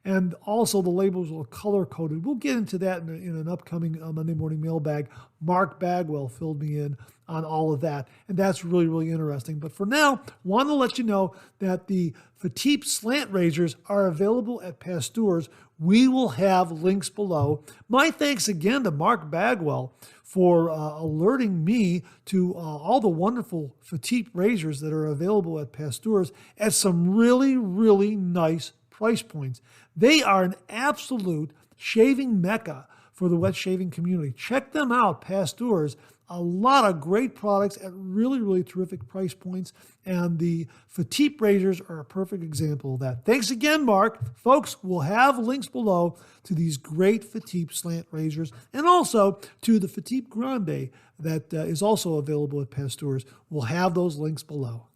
Speaker 1: And also the labels are color-coded. We'll get into that in an upcoming Monday morning mailbag. Mark Bagwell filled me in on all of that. And that's really, really interesting. But for now, want to let you know that the Fatip slant razors are available at Pasteur's. We will have links below. My thanks again to Mark Bagwell for alerting me to all the wonderful Fatip razors that are available at Pasteur's at some really, really nice price points. They are an absolute shaving mecca for the wet shaving community. Check them out, Pasteur's. A lot of great products at really, really terrific price points. And the Fatip razors are a perfect example of that. Thanks again, Mark. Folks, we'll have links below to these great Fatip slant razors and also to the Fatip Grande that is also available at Pasteur's. We'll have those links below.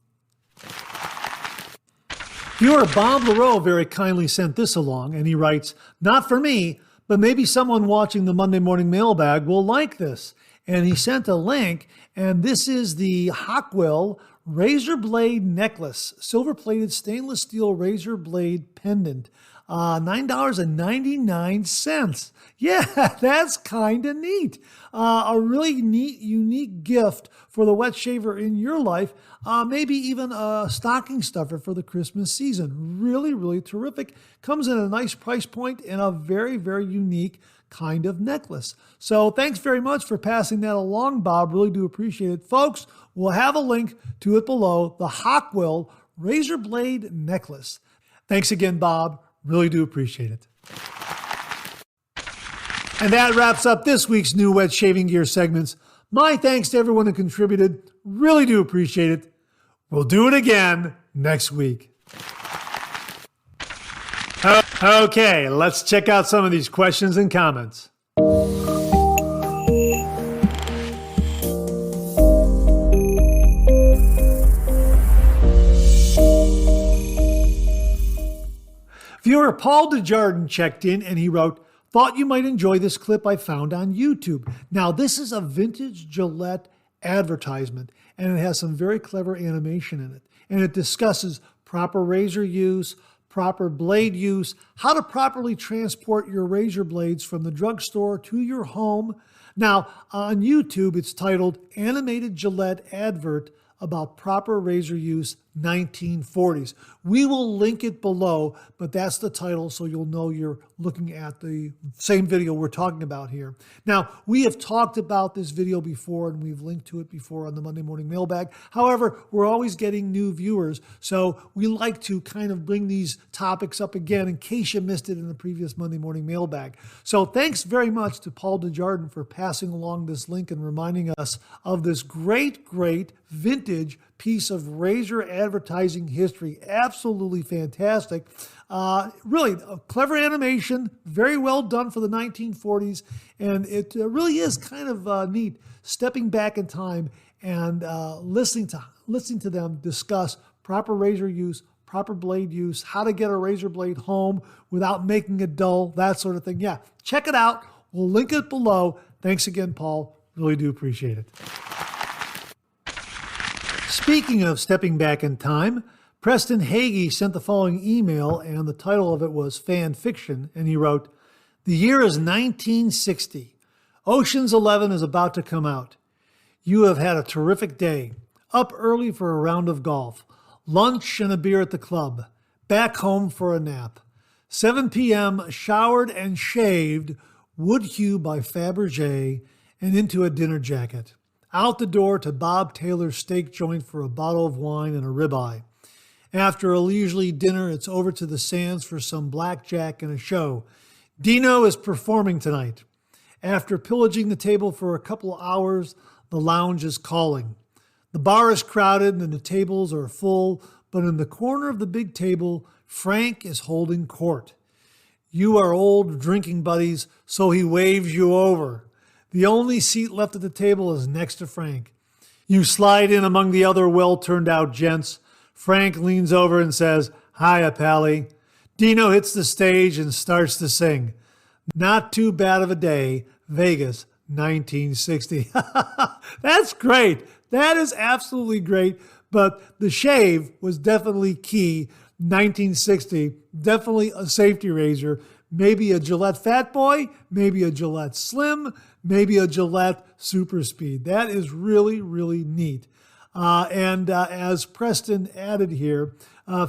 Speaker 1: Viewer Bob Leroux very kindly sent this along, and he writes, "Not for me, but maybe someone watching the Monday Morning Mailbag will like this." And he sent a link, and this is the Hockwell razor blade necklace, silver-plated stainless steel razor blade pendant, $9.99. Yeah, that's kind of neat. A really neat, unique gift for the wet shaver in your life. Maybe even a stocking stuffer for the Christmas season. Really, really terrific. Comes in a nice price point and a very, very unique kind of necklace. So thanks very much for passing that along, Bob. Really do appreciate it. Folks, we'll have a link to it below, the Hockwell razor blade necklace. Thanks again, Bob. Really do appreciate it. And that wraps up this week's new wet shaving gear segments. My thanks to everyone who contributed. Really do appreciate it. We'll do it again next week. Okay, let's check out some of these questions and comments. Viewer Paul Desjardins checked in and he wrote, "Thought you might enjoy this clip I found on YouTube." Now, this is a vintage Gillette advertisement, and it has some very clever animation in it. And it discusses proper razor use, proper blade use, how to properly transport your razor blades from the drugstore to your home. Now, on YouTube, it's titled Animated Gillette Advert About Proper Razor Use 1940s. We will link it below, but that's the title, so you'll know you're looking at the same video we're talking about here. Now, we have talked about this video before, and we've linked to it before on the Monday Morning Mailbag. However, we're always getting new viewers, so we like to kind of bring these topics up again in case you missed it in the previous Monday Morning Mailbag. So thanks very much to Paul Desjardins for passing along this link and reminding us of this great, great vintage piece of razor advertising history. Absolutely fantastic. Really a clever animation, very well done for the 1940s, and it really is kind of neat stepping back in time and listening to them discuss proper razor use, proper blade use, how to get a razor blade home without making it dull, that sort of thing. Yeah, check it out. We'll link it below. Thanks again, Paul. Really do appreciate it. Speaking of stepping back in time, Preston Hagee sent the following email, and the title of it was Fan Fiction, and he wrote, "The year is 1960. Ocean's 11 is about to come out. You have had a terrific day. Up early for a round of golf, lunch and a beer at the club, back home for a nap. 7 p.m., showered and shaved, wood hue by Fabergé, and into a dinner jacket. Out the door to Bob Taylor's steak joint for a bottle of wine and a ribeye. After a leisurely dinner, it's over to the Sands for some blackjack and a show. Dino is performing tonight. After pillaging the table for a couple of hours, the lounge is calling. The bar is crowded and the tables are full, but in the corner of the big table, Frank is holding court. You are old drinking buddies, so he waves you over. The only seat left at the table is next to Frank. You slide in among the other well-turned-out gents. Frank leans over and says, "Hiya, Pally." Dino hits the stage and starts to sing. Not too bad of a day, Vegas, 1960. That's great. That is absolutely great. But the shave was definitely key. 1960, definitely a safety razor. maybe a Gillette Fat Boy, maybe a Gillette Slim, maybe a Gillette Super Speed. That is really, really neat. And as Preston added here,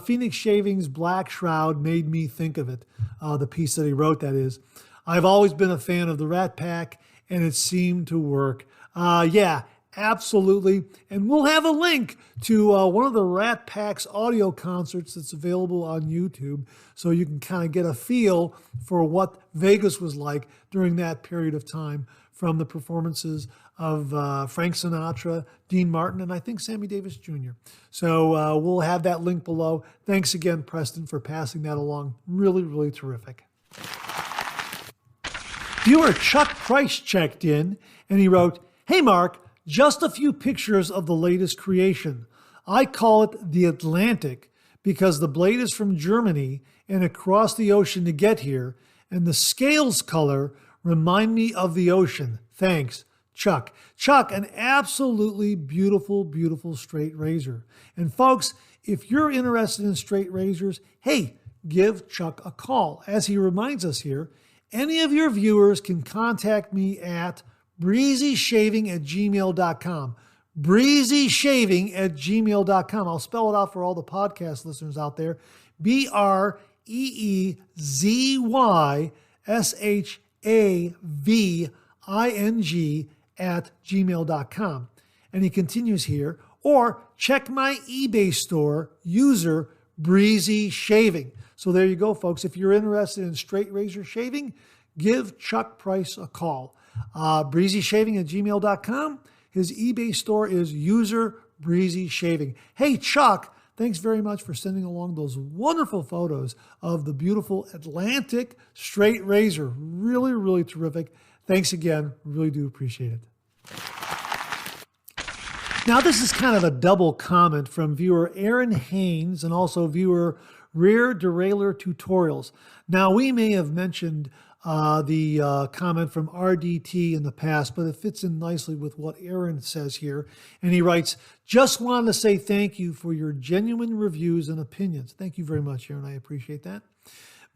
Speaker 1: Phoenix Shaving's Black Shroud made me think of it. The piece that he wrote, that is. I've always been a fan of the Rat Pack, and it seemed to work. Yeah, absolutely. And we'll have a link to one of the Rat Pack's audio concerts that's available on YouTube, so you can kind of get a feel for what Vegas was like during that period of time, from the performances of Frank Sinatra, Dean Martin, and I think Sammy Davis Jr. So we'll have that link below. Thanks again, Preston, for passing that along. Really, really terrific. Viewer Chuck Preiss checked in, and he wrote, "Hey Mark, just a few pictures of the latest creation. I call it the Atlantic because the blade is from Germany and across the ocean to get here, and the scales color remind me of the ocean. Thanks, Chuck." Chuck, an absolutely beautiful, beautiful straight razor. And folks, if you're interested in straight razors, hey, give Chuck a call. As he reminds us here, any of your viewers can contact me at breezyshaving@gmail.com. breezyshaving@gmail.com. I'll spell it out for all the podcast listeners out there. BREEZYSHAVING@gmail.com. And he continues here, or check my eBay store, user Breezy Shaving. So there you go, folks. If you're interested in straight razor shaving, give Chuck Preiss a call. BreezyShaving@gmail.com. His eBay store is user Breezy Shaving. Hey, Chuck, thanks very much for sending along those wonderful photos of the beautiful Atlantic straight razor. Really, really terrific. Thanks again. Really do appreciate it. Now, this is kind of a double comment from viewer Aaron Haynes and also viewer Rear Derailleur Tutorials. Now, we may have mentioned the comment from RDT in the past, but it fits in nicely with what Aaron says here. And he writes, "Just wanted to say thank you for your genuine reviews and opinions." Thank you very much, Aaron. I appreciate that.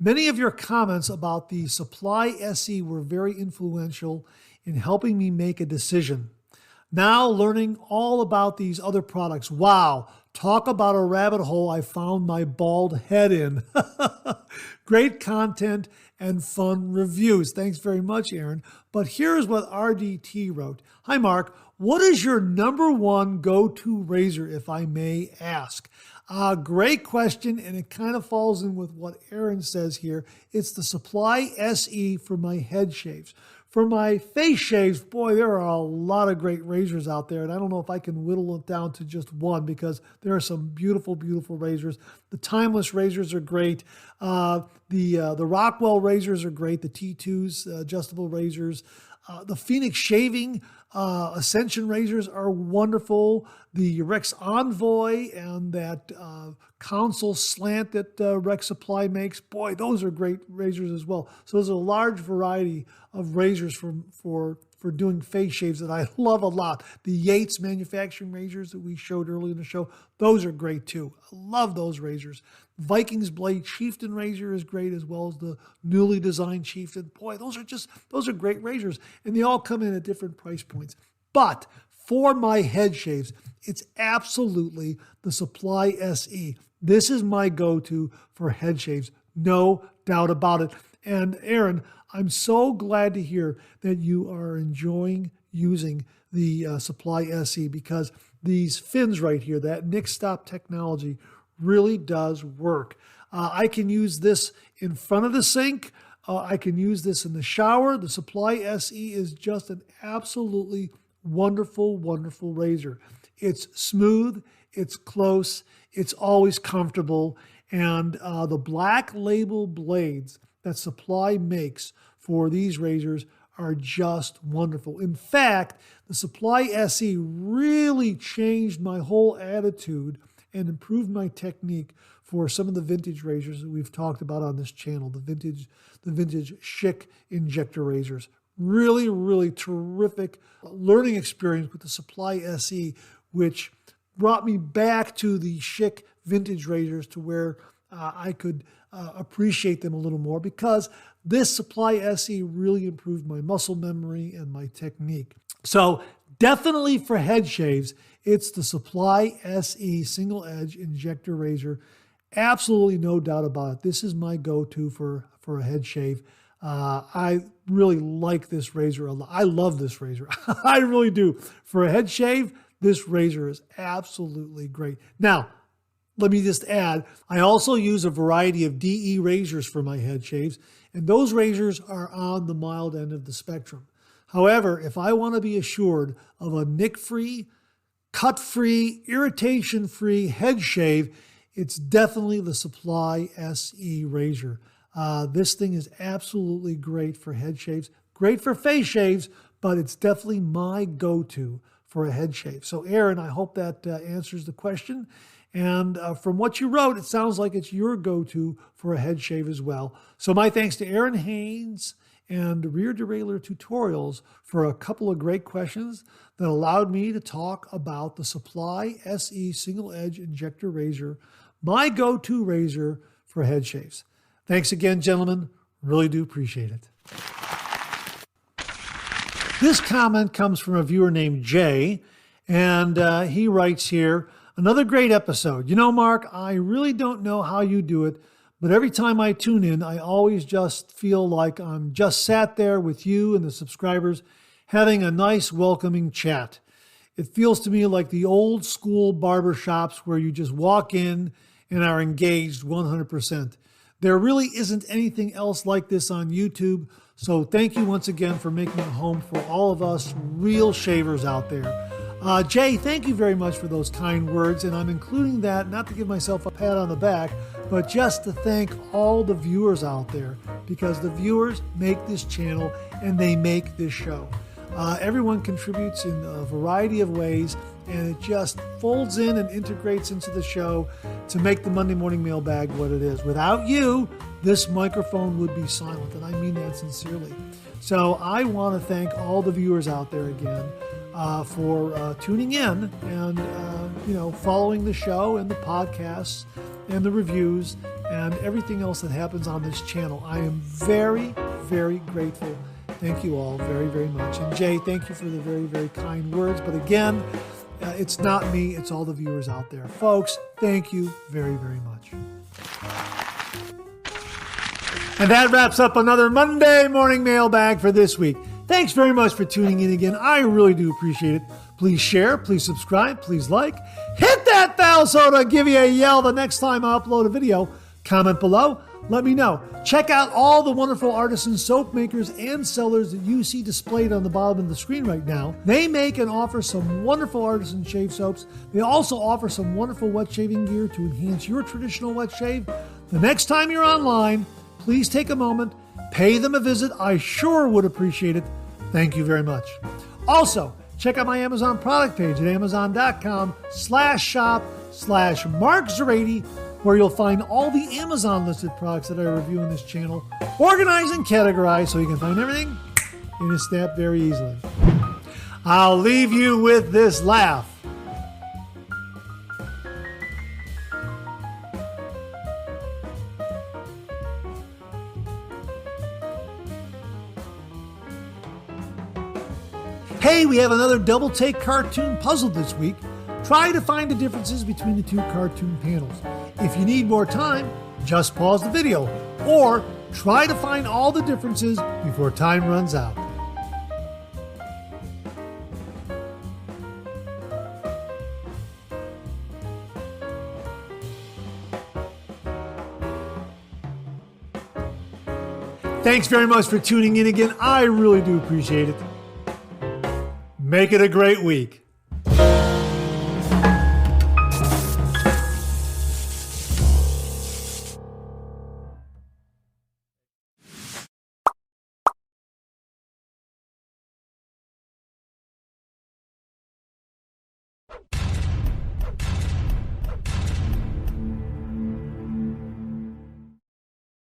Speaker 1: "Many of your comments about the Supply SE were very influential in helping me make a decision. Now learning all about these other products. Wow, talk about a rabbit hole I found my bald head in." Great content and fun reviews. Thanks very much, Aaron. But here's what RDT wrote. "Hi, Mark. What is your #1 go-to razor, if I may ask?" Great question, and it kind of falls in with what Aaron says here. It's the Supply SE for my head shaves. For my face shaves, boy, there are a lot of great razors out there, and I don't know if I can whittle it down to just one because there are some beautiful, beautiful razors. The Timeless razors are great. The Rockwell razors are great. The T2s, adjustable razors. The Phoenix Shaving Ascension razors are wonderful. The Rex Envoy and that console slant that Rex Supply makes, boy, those are great razors as well. So there's a large variety of razors for doing face shaves that I love a lot. The Yates manufacturing razors that we showed earlier in the show, those are great too. I love those razors. Vikings Blade Chieftain razor is great, as well as the newly designed Chieftain. Boy, those are great razors, and they all come in at different price points. But for my head shaves, it's absolutely the Supply SE. This is my go-to for head shaves, no doubt about it. And Aaron, I'm so glad to hear that you are enjoying using the Supply SE, because these fins right here, that Nick Stop technology, really does work. I can use this in front of the sink. I can use this in the shower. The Supply SE is just an absolutely wonderful, wonderful razor. It's smooth, it's close, it's always comfortable, and the black label blades that Supply makes for these razors are just wonderful. In fact, the Supply SE really changed my whole attitude and improved my technique for some of the vintage razors that we've talked about on this channel, the vintage Schick injector razors. Really, really terrific learning experience with the Supply SE, which brought me back to the Schick vintage razors, to where I could appreciate them a little more because this Supply SE really improved my muscle memory and my technique. So definitely for head shaves, it's the Supply SE single edge injector razor. Absolutely no doubt about it. This is my go-to for a head shave. I really like this razor a lot. I love this razor. I really do. For a head shave, this razor is absolutely great. Now, let me just add, I also use a variety of DE razors for my head shaves, and those razors are on the mild end of the spectrum. However, if I want to be assured of a nick-free, cut-free, irritation-free head shave, it's definitely the Supply SE razor. This thing is absolutely great for head shaves, great for face shaves, but it's definitely my go-to for a head shave. So Aaron, I hope that answers the question. And from what you wrote, it sounds like it's your go-to for a head shave as well. So my thanks to Aaron Haynes and Rear Derailleur Tutorials for a couple of great questions that allowed me to talk about the Supply SE single edge injector razor, my go-to razor for head shaves. Thanks again, gentlemen. Really do appreciate it. This comment comes from a viewer named Jay, and he writes here, another great episode. You know, Mark, I really don't know how you do it, but every time I tune in, I always just feel like I'm just sat there with you and the subscribers having a nice, welcoming chat. It feels to me like the old school barber shops where you just walk in and are engaged 100%. There really isn't anything else like this on YouTube, so thank you once again for making it home for all of us real shavers out there. Jay, thank you very much for those kind words, and I'm including that not to give myself a pat on the back, but just to thank all the viewers out there, because the viewers make this channel and they make this show. Everyone contributes in a variety of ways, and it just folds in and integrates into the show to make the Monday Morning Mailbag what it is. Without you, this microphone would be silent, and I mean that sincerely. So I want to thank all the viewers out there again for tuning in and following the show and the podcasts and the reviews and everything else that happens on this channel. I am very, very grateful. Thank you all very, very much. And Jay, thank you for the very, very kind words. But again, it's not me, it's all the viewers out there. Folks, thank you very, very much. And that wraps up another Monday Morning Mailbag for this week. Thanks very much for tuning in again. I really do appreciate it. Please share, please subscribe, please like. Hit that bell so to give you a yell the next time I upload a video. Comment below. Let me know. Check out all the wonderful artisan soap makers and sellers that you see displayed on the bottom of the screen right now. They make and offer some wonderful artisan shave soaps. They also offer some wonderful wet shaving gear to enhance your traditional wet shave. The next time you're online, please take a moment, pay them a visit. I sure would appreciate it. Thank you very much. Also, check out my Amazon product page at amazon.com/shop/MarkZerati, where you'll find all the Amazon listed products that I review on this channel, organized and categorized so you can find everything in a snap very easily. I'll leave you with this laugh. Hey, we have another double take cartoon puzzle this week. Try to find the differences between the two cartoon panels. If you need more time, just pause the video, or try to find all the differences before time runs out. Thanks very much for tuning in again. I really do appreciate it. Make it a great week.